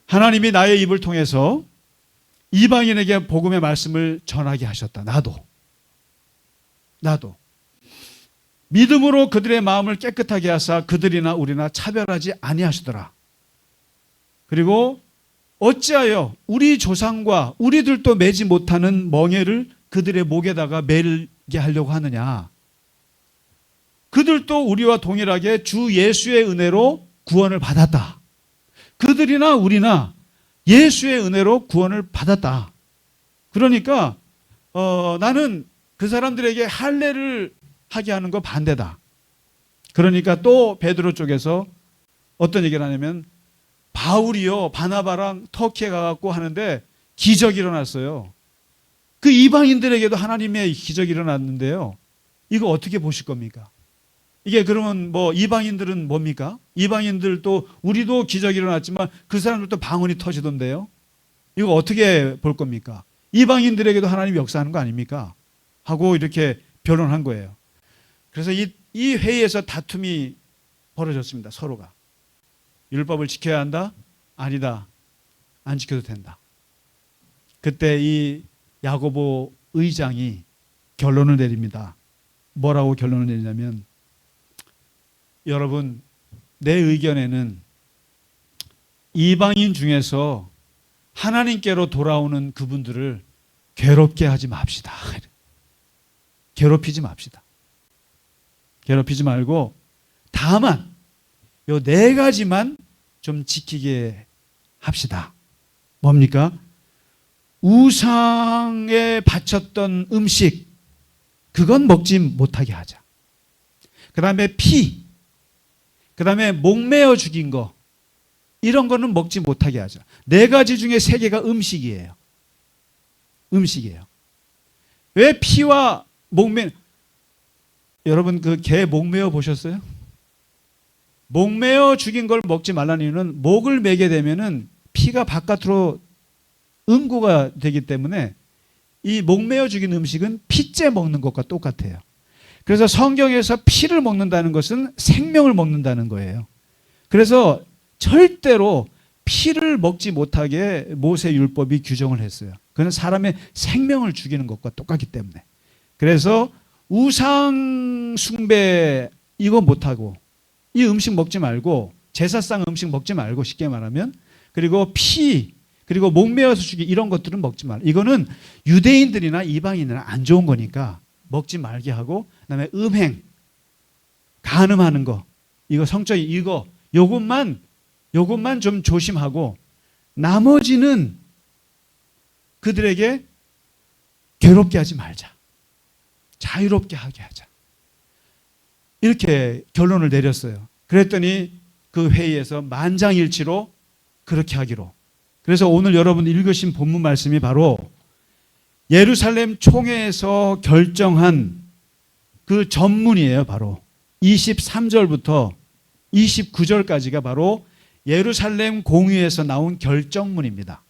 하나님이 나의 입을 통해서 이방인에게 복음의 말씀을 전하게 하셨다. 나도 믿음으로 그들의 마음을 깨끗하게 하사 그들이나 우리나 차별하지 아니하시더라. 그리고 어찌하여 우리 조상과 우리들도 매지 못하는 멍에를 그들의 목에다가 매게 하려고 하느냐. 그들도 우리와 동일하게 주 예수의 은혜로 구원을 받았다. 그들이나 우리나 예수의 은혜로 구원을 받았다. 그러니까 나는 그 사람들에게 할례를 하게 하는 거 반대다. 그러니까 또 베드로 쪽에서 어떤 얘기를 하냐면 바울이요 바나바랑 터키에 가갖고 하는데 기적이 일어났어요. 그 이방인들에게도 하나님의 기적이 일어났는데요. 이거 어떻게 보실 겁니까? 이게 그러면 뭐 이방인들은 뭡니까? 이방인들도 우리도 기적이 일어났지만 그 사람들도 방언이 터지던데요. 이거 어떻게 볼 겁니까? 이방인들에게도 하나님이 역사하는 거 아닙니까? 하고 이렇게 변론한 거예요. 그래서 이 회의에서 다툼이 벌어졌습니다. 서로가. 율법을 지켜야 한다? 아니다. 안 지켜도 된다. 그때 이 야고보 의장이 결론을 내립니다. 뭐라고 결론을 내리냐면, 여러분, 내 의견에는 이방인 중에서 하나님께로 돌아오는 그분들을 괴롭게 하지 맙시다. 괴롭히지 맙시다. 괴롭히지 말고 다만 요 4가지만 좀 지키게 합시다. 뭡니까? 우상에 바쳤던 음식, 그건 먹지 못하게 하자. 그 다음에 피, 그 다음에 목매어 죽인 거, 이런 거는 먹지 못하게 하자. 4가지 중에 3개가 음식이에요. 음식이에요. 왜 피와 여러분 그 개 목매어 보셨어요? 목매어 죽인 걸 먹지 말라는 이유는 목을 매게 되면은 피가 바깥으로 응고가 되기 때문에 이 목매어 죽인 음식은 피째 먹는 것과 똑같아요. 그래서 성경에서 피를 먹는다는 것은 생명을 먹는다는 거예요. 그래서 절대로 피를 먹지 못하게 모세 율법이 규정을 했어요. 그건 사람의 생명을 죽이는 것과 똑같기 때문에. 그래서 우상 숭배 이거 못하고, 이 음식 먹지 말고, 제사상 음식 먹지 말고, 쉽게 말하면, 그리고 피, 그리고 목매어서 죽이, 이런 것들은 먹지 말고, 이거는 유대인들이나 이방인들은 안 좋은 거니까 먹지 말게 하고, 그다음에 음행, 간음하는 거, 이거 성적인 이거, 요것만 좀 조심하고, 나머지는 그들에게 괴롭게 하지 말자. 자유롭게 하게 하자. 이렇게 결론을 내렸어요. 그랬더니 그 회의에서 만장일치로 그렇게 하기로. 그래서 오늘 여러분 읽으신 본문 말씀이 바로 예루살렘 총회에서 결정한 그 전문이에요. 바로 23절부터 29절까지가 바로 예루살렘 공의에서 나온 결정문입니다.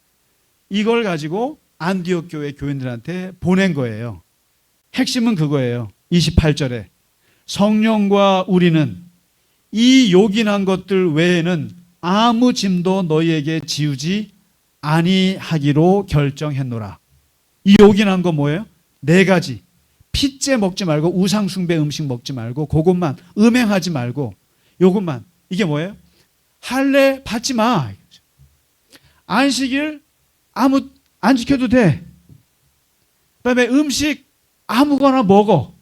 이걸 가지고 안디옥 교회 교인들한테 보낸 거예요. 핵심은 그거예요. 28절에 성령과 우리는 이 요긴한 것들 외에는 아무 짐도 너희에게 지우지 아니하기로 결정했노라. 이 요긴한 거 뭐예요? 4가지. 피째 먹지 말고, 우상숭배 음식 먹지 말고, 그것만, 음행하지 말고, 요것만. 이게 뭐예요? 할례 받지 마. 안식일 안 지켜도 돼. 그다음에 음식 아무거나 먹어.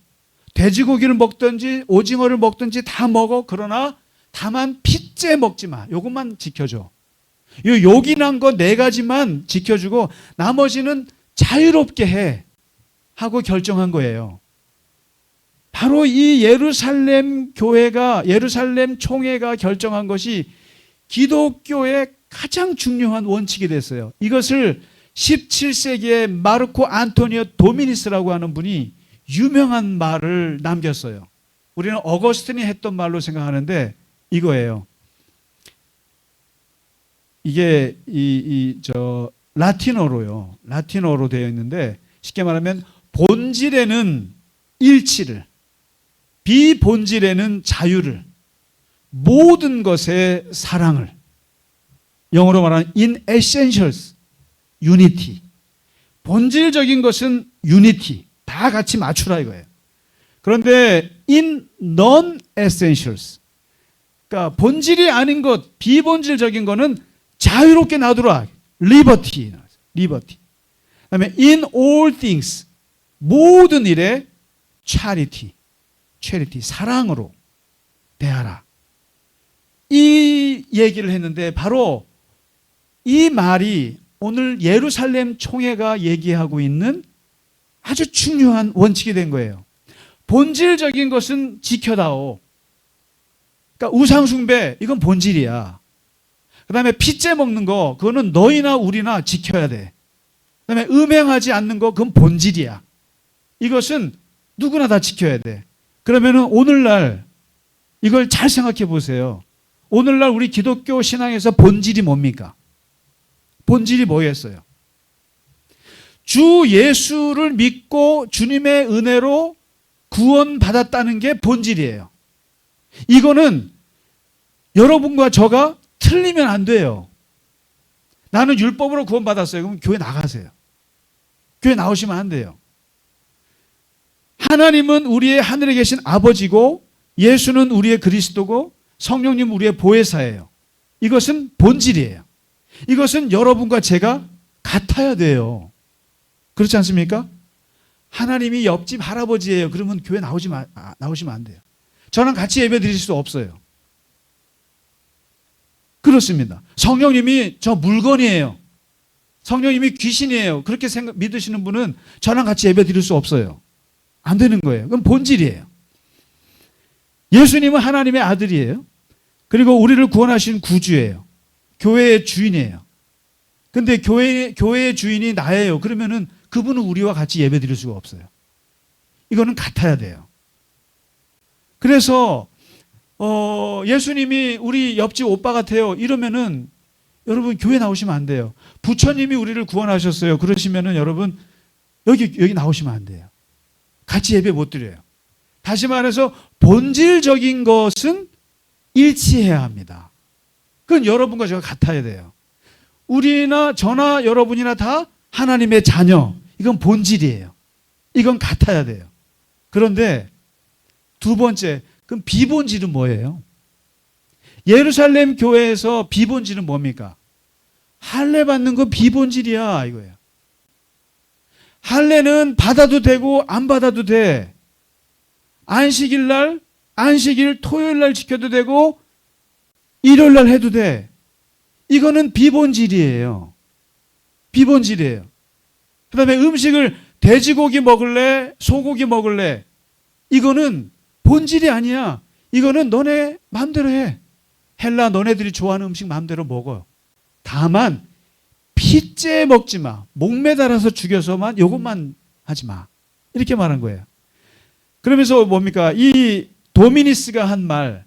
돼지고기를 먹든지 오징어를 먹든지 다 먹어. 그러나 다만 피째 먹지 마. 요것만 지켜줘. 요 요긴한 거 4가지만 지켜주고 나머지는 자유롭게 해 하고 결정한 거예요. 바로 이 예루살렘 교회가, 예루살렘 총회가 결정한 것이 기독교의 가장 중요한 원칙이 됐어요. 이것을 17세기에 마르코 안토니오 도미니스라고 하는 분이 유명한 말을 남겼어요. 우리는 어거스틴이 했던 말로 생각하는데 이거예요. 이게 라틴어로요. 라틴어로 되어 있는데 쉽게 말하면 본질에는 일치를, 비본질에는 자유를, 모든 것에 사랑을, 영어로 말하는 in essentials unity. 본질적인 것은 unity. 다 같이 맞추라 이거예요. 그런데 in non-essentials, 그러니까 본질이 아닌 것, 비본질적인 거는 자유롭게 놔두라. liberty. 그다음에 in all things, 모든 일에 charity, 사랑으로 대하라. 이 얘기를 했는데 바로 이 말이 오늘 예루살렘 총회가 얘기하고 있는 아주 중요한 원칙이 된 거예요. 본질적인 것은 지켜다오. 그러니까 우상숭배, 이건 본질이야. 그 다음에 피째 먹는 거, 그거는 너희나 우리나 지켜야 돼. 그다음에 음행하지 않는 거 그건 본질이야. 이것은 누구나 다 지켜야 돼. 그러면은 오늘날 이걸 잘 생각해 보세요. 오늘날 우리 기독교 신앙에서 본질이 뭡니까? 본질이 뭐였어요? 주 예수를 믿고 주님의 은혜로 구원받았다는 게 본질이에요. 이거는 여러분과 저가 틀리면 안 돼요. 나는 율법으로 구원받았어요. 그럼 교회 나가세요. 교회 나오시면 안 돼요. 하나님은 우리의 하늘에 계신 아버지고 예수는 우리의 그리스도고 성령님 우리의 보혜사예요. 이것은 본질이에요. 이것은 여러분과 제가 같아야 돼요. 그렇지 않습니까? 하나님이 옆집 할아버지예요. 그러면 교회 나오시면 안 돼요. 저랑 같이 예배 드릴 수 없어요. 그렇습니다. 성령님이 저 물건이에요. 성령님이 귀신이에요. 그렇게 믿으시는 분은 저랑 같이 예배 드릴 수 없어요. 안 되는 거예요. 그건 본질이에요. 예수님은 하나님의 아들이에요. 그리고 우리를 구원하신 구주예요. 교회의 주인이에요. 근데 교회의 주인이 나예요. 그러면은 그분은 우리와 같이 예배 드릴 수가 없어요. 이거는 같아야 돼요. 그래서 예수님이 우리 옆집 오빠 같아요. 이러면은 여러분 교회 나오시면 안 돼요. 부처님이 우리를 구원하셨어요. 그러시면은 여러분 여기 나오시면 안 돼요. 같이 예배 못 드려요. 다시 말해서 본질적인 것은 일치해야 합니다. 그건 여러분과 제가 같아야 돼요. 우리나 저나 여러분이나 다 하나님의 자녀. 이건 본질이에요. 이건 같아야 돼요. 그런데 두 번째, 그럼 비본질은 뭐예요? 예루살렘 교회에서 비본질은 뭡니까? 할례 받는 거 비본질이야 이거예요. 할례는 받아도 되고 안 받아도 돼. 안식일 토요일 날 지켜도 되고 일요일 날 해도 돼. 이거는 비본질이에요. 비본질이에요. 그다음에 음식을 돼지고기 먹을래? 소고기 먹을래? 이거는 본질이 아니야. 이거는 너네 마음대로 해. 헬라 너네들이 좋아하는 음식 마음대로 먹어요. 다만 핏째 먹지 마. 목매달아서 죽여서만 이것만 하지 마. 이렇게 말한 거예요. 그러면서 뭡니까? 이 도미니스가 한 말,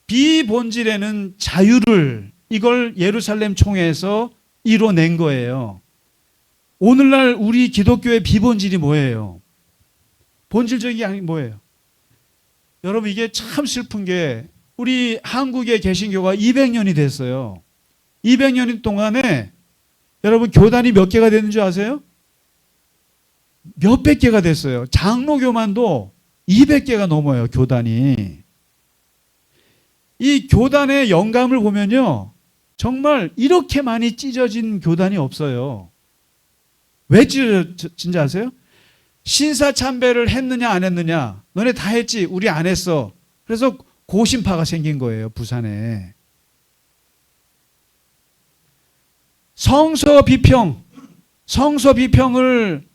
비본질에는 자유를, 이걸 예루살렘 총회에서 이뤄낸 거예요. 오늘날 우리 기독교의 비본질이 뭐예요? 본질적인 게 아닌 뭐예요? 여러분 이게 참 슬픈 게 우리 한국의 개신교가 200년이 됐어요. 200년 동안에 여러분 교단이 몇 개가 됐는 줄 아세요? 몇백 개가 됐어요. 장로교만도 200개가 넘어요, 교단이. 이 교단의 영감을 보면요. 정말 이렇게 많이 찢어진 교단이 없어요. 왜 찢어진지 아세요? 신사참배를 했느냐 안 했느냐. 너네 다 했지. 우리 안 했어. 그래서 고심파가 생긴 거예요, 부산에. 성서 비평을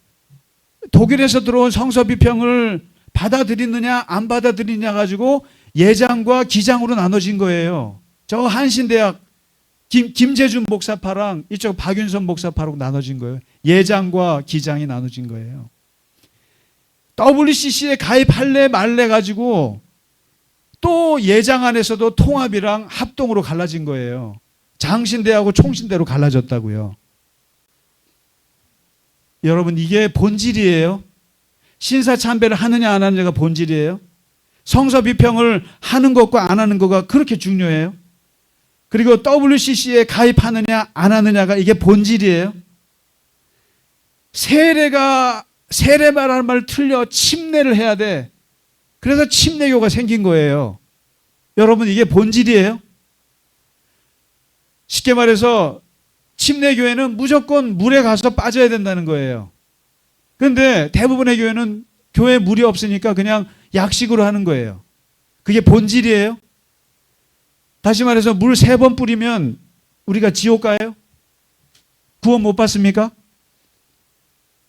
독일에서 들어온 성서 비평을 받아들이느냐 안 받아들이느냐 가지고 예장과 기장으로 나눠진 거예요. 저 한신대학 김재준 목사파랑 이쪽 박윤선 목사파로 나눠진 거예요. 예장과 기장이 나눠진 거예요. WCC에 가입할래 말래 가지고 또 예장 안에서도 통합이랑 합동으로 갈라진 거예요. 장신대하고 총신대로 갈라졌다고요. 여러분 이게 본질이에요. 신사참배를 하느냐 안 하느냐가 본질이에요. 성서 비평을 하는 것과 안 하는 것과 그렇게 중요해요. 그리고 WCC에 가입하느냐 안 하느냐가 이게 본질이에요. 세례 말하는 말 틀려 침례를 해야 돼. 그래서 침례교가 생긴 거예요. 여러분 이게 본질이에요. 쉽게 말해서 침례교회는 무조건 물에 가서 빠져야 된다는 거예요. 그런데 대부분의 교회는 교회에 물이 없으니까 그냥 약식으로 하는 거예요. 그게 본질이에요. 다시 말해서 물 3번 뿌리면 우리가 지옥 가요? 구원 못 받습니까?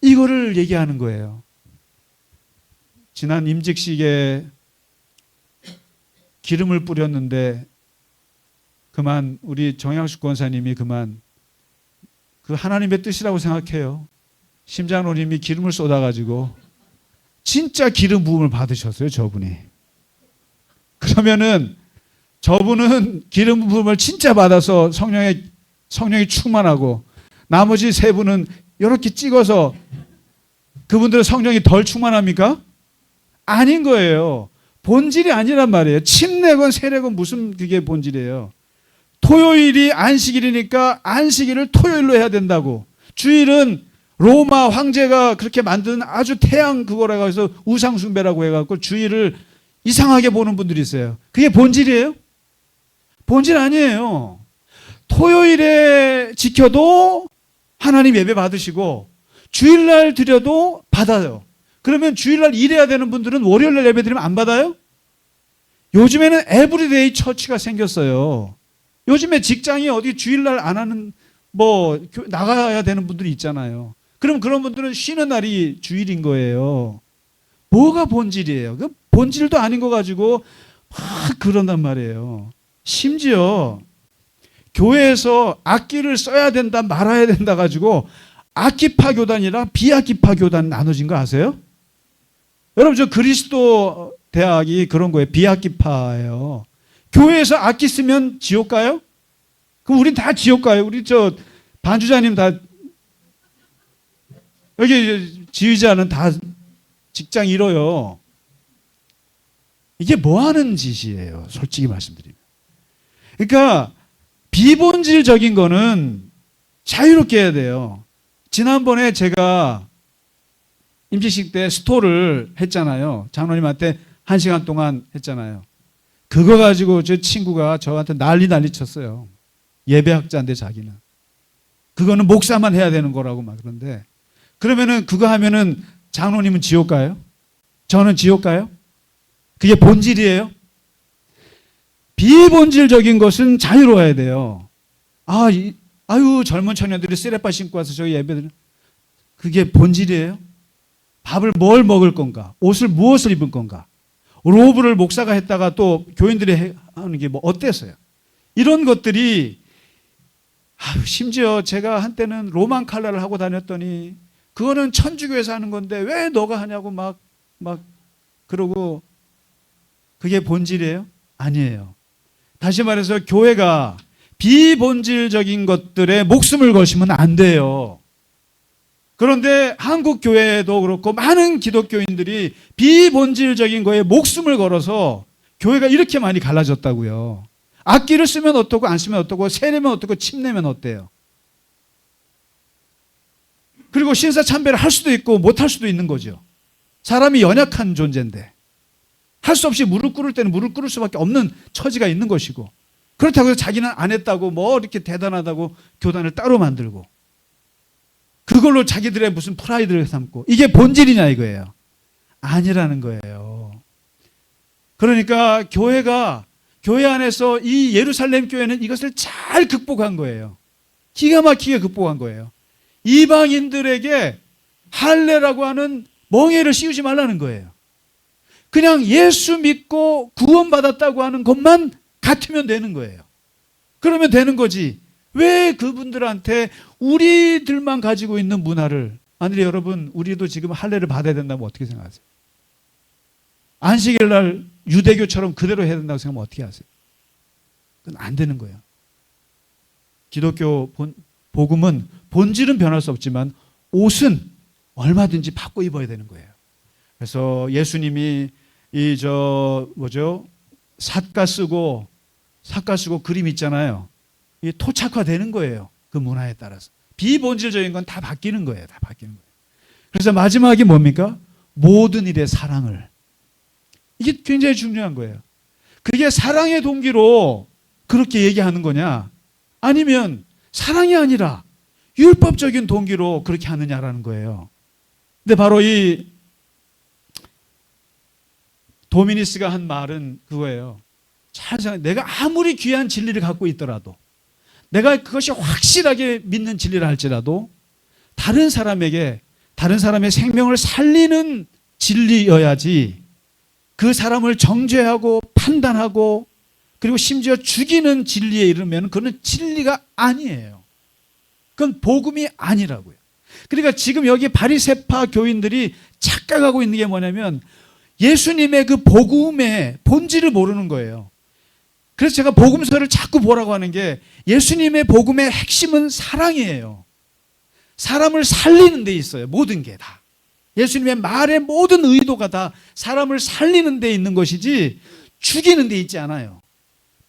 이거를 얘기하는 거예요. 지난 임직식에 기름을 뿌렸는데 그만 우리 정양숙 권사님이 그만 그 하나님의 뜻이라고 생각해요. 심장로님이 기름을 쏟아가지고 진짜 기름 부음을 받으셨어요, 저분이. 그러면은 저분은 기름 부음을 진짜 받아서 성령이 충만하고 나머지 세 분은 이렇게 찍어서 그분들은 성령이 덜 충만합니까? 아닌 거예요. 본질이 아니란 말이에요. 침내건 세례건 무슨 그게 본질이에요. 토요일이 안식일이니까 안식일을 토요일로 해야 된다고. 주일은 로마 황제가 그렇게 만든 아주 태양 그거라고 해서 우상숭배라고 해갖고 주일을 이상하게 보는 분들이 있어요. 그게 본질이에요? 본질 아니에요. 토요일에 지켜도 하나님 예배 받으시고 주일날 드려도 받아요. 그러면 주일날 일해야 되는 분들은 월요일날 예배 드리면 안 받아요? 요즘에는 에브리데이 처치가 생겼어요. 요즘에 직장이 어디 주일날 안 하는 나가야 되는 분들이 있잖아요. 그럼 그런 분들은 쉬는 날이 주일인 거예요. 뭐가 본질이에요? 그 본질도 아닌 거 가지고 막 그런단 말이에요. 심지어 교회에서 악기를 써야 된다 말아야 된다 가지고 악기파 교단이랑 비악기파 교단 나눠진 거 아세요? 여러분 저 그리스도 대학이 그런 거예요. 비악기파예요. 교회에서 악기 쓰면 지옥 가요? 그럼 우린 다 지옥 가요. 우리 저 반주자님 다 여기 지휘자는 다 직장 잃어요. 이게 뭐 하는 짓이에요? 솔직히 말씀드리면. 그러니까 비본질적인 거는 자유롭게 해야 돼요. 지난번에 제가 임직식 때 스토를 했잖아요. 장로님한테 1시간 동안 했잖아요. 그거 가지고 저 친구가 저한테 난리 쳤어요. 예배학자인데 자기는. 그거는 목사만 해야 되는 거라고 막 그런데 그러면은 그거 하면은 장로님은 지옥 가요? 저는 지옥 가요? 그게 본질이에요? 비본질적인 것은 자유로워야 돼요. 아유 젊은 청년들이 쓰레빠 신고 와서 저희 예배드리는 그게 본질이에요? 밥을 뭘 먹을 건가? 옷을 무엇을 입을 건가? 로브를 목사가 했다가 또 교인들이 하는 게 뭐 어땠어요? 이런 것들이 심지어 제가 한때는 로만 칼라를 하고 다녔더니 그거는 천주교에서 하는 건데 왜 너가 하냐고 막 그러고 그게 본질이에요? 아니에요. 다시 말해서 교회가 비본질적인 것들에 목숨을 거시면 안 돼요. 그런데 한국 교회도 그렇고 많은 기독교인들이 비본질적인 거에 목숨을 걸어서 교회가 이렇게 많이 갈라졌다고요. 악기를 쓰면 어떻고 안 쓰면 어떻고 세내면 어떻고 침내면 어때요? 그리고 신사참배를 할 수도 있고 못 할 수도 있는 거죠. 사람이 연약한 존재인데 할 수 없이 무릎 꿇을 때는 무릎 꿇을 수밖에 없는 처지가 있는 것이고 그렇다고 해서 자기는 안 했다고 뭐 이렇게 대단하다고 교단을 따로 만들고 그걸로 자기들의 무슨 프라이드를 삼고 이게 본질이냐 이거예요. 아니라는 거예요. 그러니까 교회 안에서 이 예루살렘 교회는 이것을 잘 극복한 거예요. 기가 막히게 극복한 거예요. 이방인들에게 할례라고 하는 멍에를 씌우지 말라는 거예요. 그냥 예수 믿고 구원받았다고 하는 것만 같으면 되는 거예요. 그러면 되는 거지. 왜 그분들한테 우리들만 가지고 있는 문화를 아니 여러분 우리도 지금 할례를 받아야 된다면 어떻게 생각하세요? 안식일 날 유대교처럼 그대로 해야 된다고 생각하면 어떻게 하세요? 그건 안 되는 거예요. 기독교 복음은 본질은 변할 수 없지만 옷은 얼마든지 바꿔 입어야 되는 거예요. 그래서 예수님이 삿가 쓰고 그림 있잖아요. 이 토착화되는 거예요. 그 문화에 따라서. 비본질적인 건 다 바뀌는 거예요. 다 바뀌는 거예요. 그래서 마지막이 뭡니까? 모든 일에 사랑을. 이게 굉장히 중요한 거예요. 그게 사랑의 동기로 그렇게 얘기하는 거냐? 아니면 사랑이 아니라 율법적인 동기로 그렇게 하느냐라는 거예요. 근데 바로 이 도미니스가 한 말은 그거예요. 잘 생각해. 내가 아무리 귀한 진리를 갖고 있더라도 내가 그것이 확실하게 믿는 진리를 할지라도 다른 사람의 생명을 살리는 진리여야지 그 사람을 정죄하고 판단하고 그리고 심지어 죽이는 진리에 이르면 그건 진리가 아니에요. 그건 복음이 아니라고요. 그러니까 지금 여기 바리새파 교인들이 착각하고 있는 게 뭐냐면 예수님의 그 복음의 본질을 모르는 거예요. 그래서 제가 복음서를 자꾸 보라고 하는 게 예수님의 복음의 핵심은 사랑이에요. 사람을 살리는 데 있어요. 모든 게 다. 예수님의 말의 모든 의도가 다 사람을 살리는 데 있는 것이지 죽이는 데 있지 않아요.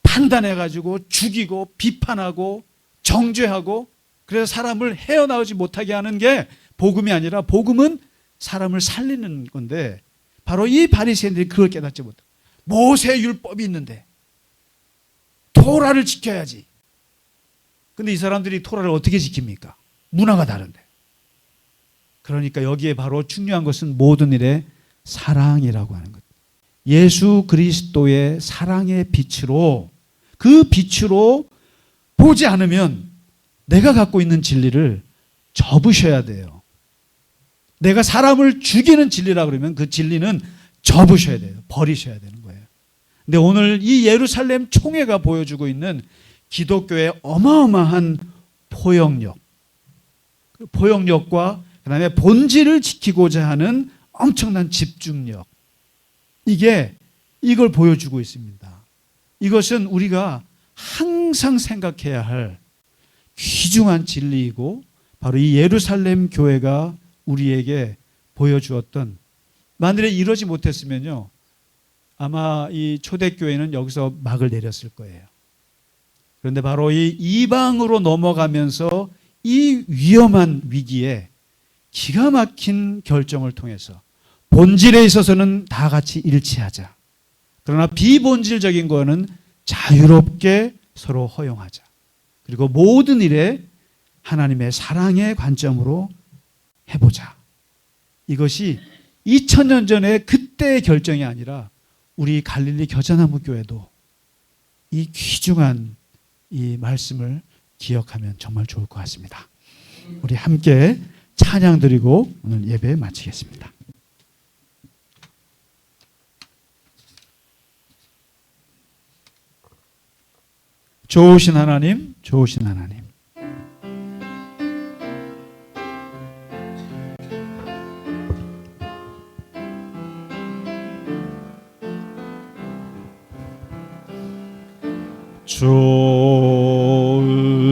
판단해가지고 죽이고 비판하고 정죄하고 그래서 사람을 헤어나오지 못하게 하는 게 복음이 아니라 복음은 사람을 살리는 건데 바로 이 바리새인들이 그걸 깨닫지 못해요. 모세 율법이 있는데 토라를 지켜야지. 근데 이 사람들이 토라를 어떻게 지킵니까? 문화가 다른데. 그러니까 여기에 바로 중요한 것은 모든 일에 사랑이라고 하는 것. 예수 그리스도의 사랑의 빛으로 그 빛으로 보지 않으면 내가 갖고 있는 진리를 접으셔야 돼요. 내가 사람을 죽이는 진리라 그러면 그 진리는 접으셔야 돼요. 버리셔야 되는 거예요. 근데 오늘 이 예루살렘 총회가 보여주고 있는 기독교의 어마어마한 포용력, 그 포용력과 그다음에 본질을 지키고자 하는 엄청난 집중력, 이걸 보여주고 있습니다. 이것은 우리가 항상 생각해야 할 귀중한 진리이고 바로 이 예루살렘 교회가 우리에게 보여주었던, 만일에 이러지 못했으면요 아마 이 초대교회는 여기서 막을 내렸을 거예요. 그런데 바로 이 이방으로 넘어가면서 이 위험한 위기에 기가 막힌 결정을 통해서 본질에 있어서는 다 같이 일치하자. 그러나 비본질적인 거는 자유롭게 서로 허용하자. 그리고 모든 일에 하나님의 사랑의 관점으로 해보자. 이것이 2000년 전에 그때의 결정이 아니라 우리 갈릴리 겨자나무 교회도 이 귀중한 이 말씀을 기억하면 정말 좋을 것 같습니다. 우리 함께 찬양 드리고 오늘 예배 마치겠습니다. 좋으신 하나님, 좋으신 하나님.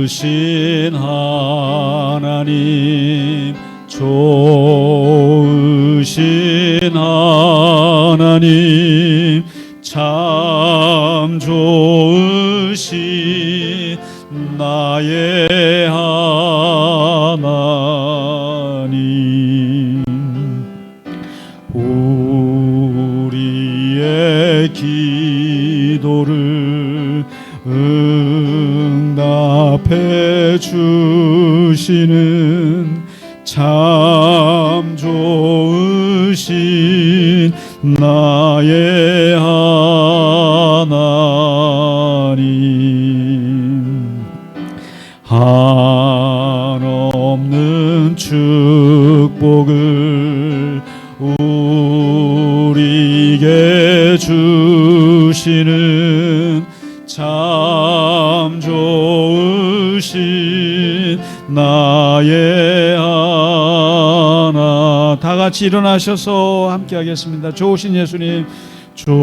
좋으신 하나님, 좋으신 하나님, 참 좋으신 나의 하나님, 우리의 기도를 응답해 주시는 참 좋으신 나의 하나님, 한없는 축복을 우리에게 주시는 참 좋으신 나의 하나. 다 같이 일어나셔서 함께 하겠습니다. 좋으신 예수님, 좋으신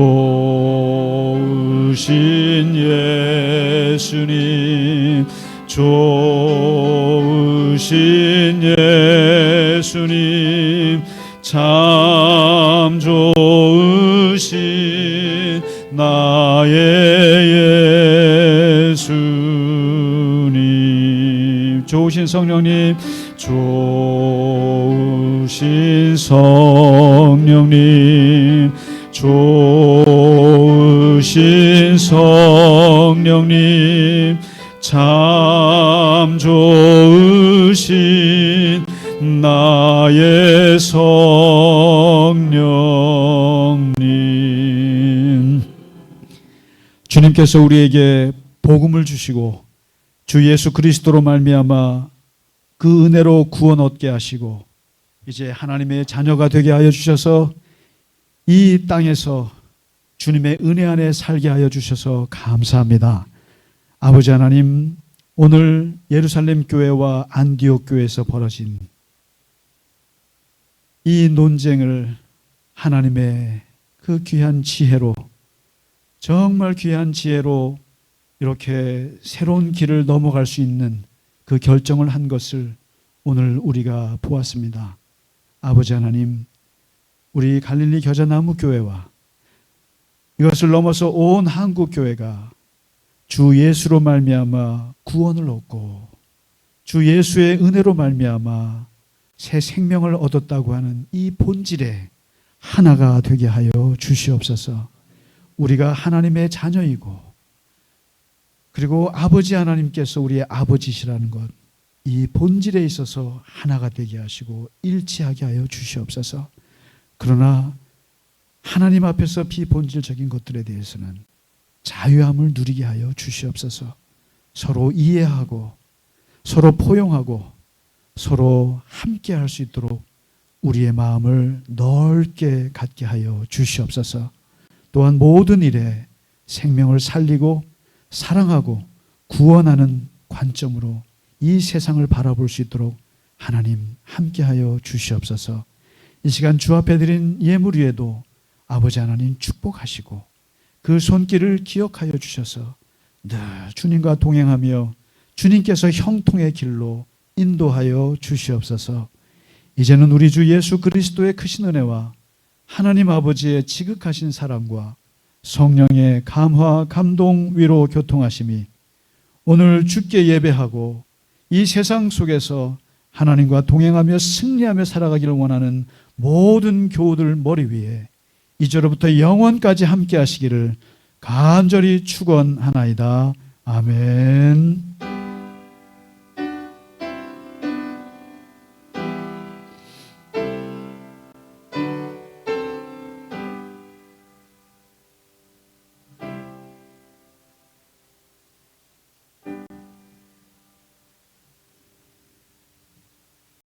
예수님, 좋으신 예수님, 참 좋으신 나의 예수님, 좋으신 성령님, 좋으신 성령님, 좋으신 성령님, 참 좋으신 나의 성령님. 주님께서 우리에게 복음을 주시고 주 예수 그리스도로 말미암아 그 은혜로 구원 얻게 하시고 이제 하나님의 자녀가 되게 하여 주셔서 이 땅에서 주님의 은혜 안에 살게 하여 주셔서 감사합니다. 아버지 하나님, 오늘 예루살렘 교회와 안디옥 교회에서 벌어진 이 논쟁을 하나님의 그 귀한 지혜로, 정말 귀한 지혜로 이렇게 새로운 길을 넘어갈 수 있는 그 결정을 한 것을 오늘 우리가 보았습니다. 아버지 하나님, 우리 갈릴리 겨자나무 교회와 이것을 넘어서 온 한국 교회가 주 예수로 말미암아 구원을 얻고 주 예수의 은혜로 말미암아 새 생명을 얻었다고 하는 이 본질에 하나가 되게 하여 주시옵소서. 우리가 하나님의 자녀이고 그리고 아버지 하나님께서 우리의 아버지시라는 것, 이 본질에 있어서 하나가 되게 하시고 일치하게 하여 주시옵소서. 그러나 하나님 앞에서 비본질적인 것들에 대해서는 자유함을 누리게 하여 주시옵소서. 서로 이해하고 서로 포용하고 서로 함께 할 수 있도록 우리의 마음을 넓게 갖게 하여 주시옵소서. 또한 모든 일에 생명을 살리고 사랑하고 구원하는 관점으로 이 세상을 바라볼 수 있도록 하나님 함께하여 주시옵소서. 이 시간 주 앞에 드린 예물 위에도 아버지 하나님 축복하시고 그 손길을 기억하여 주셔서 늘 주님과 동행하며 주님께서 형통의 길로 인도하여 주시옵소서. 이제는 우리 주 예수 그리스도의 크신 은혜와 하나님 아버지의 지극하신 사랑과 성령의 감화, 감동, 위로, 교통하심이 오늘 주께 예배하고 이 세상 속에서 하나님과 동행하며 승리하며 살아가기를 원하는 모든 교우들 머리 위에 이제로부터 영원까지 함께 하시기를 간절히 축원하나이다. 아멘.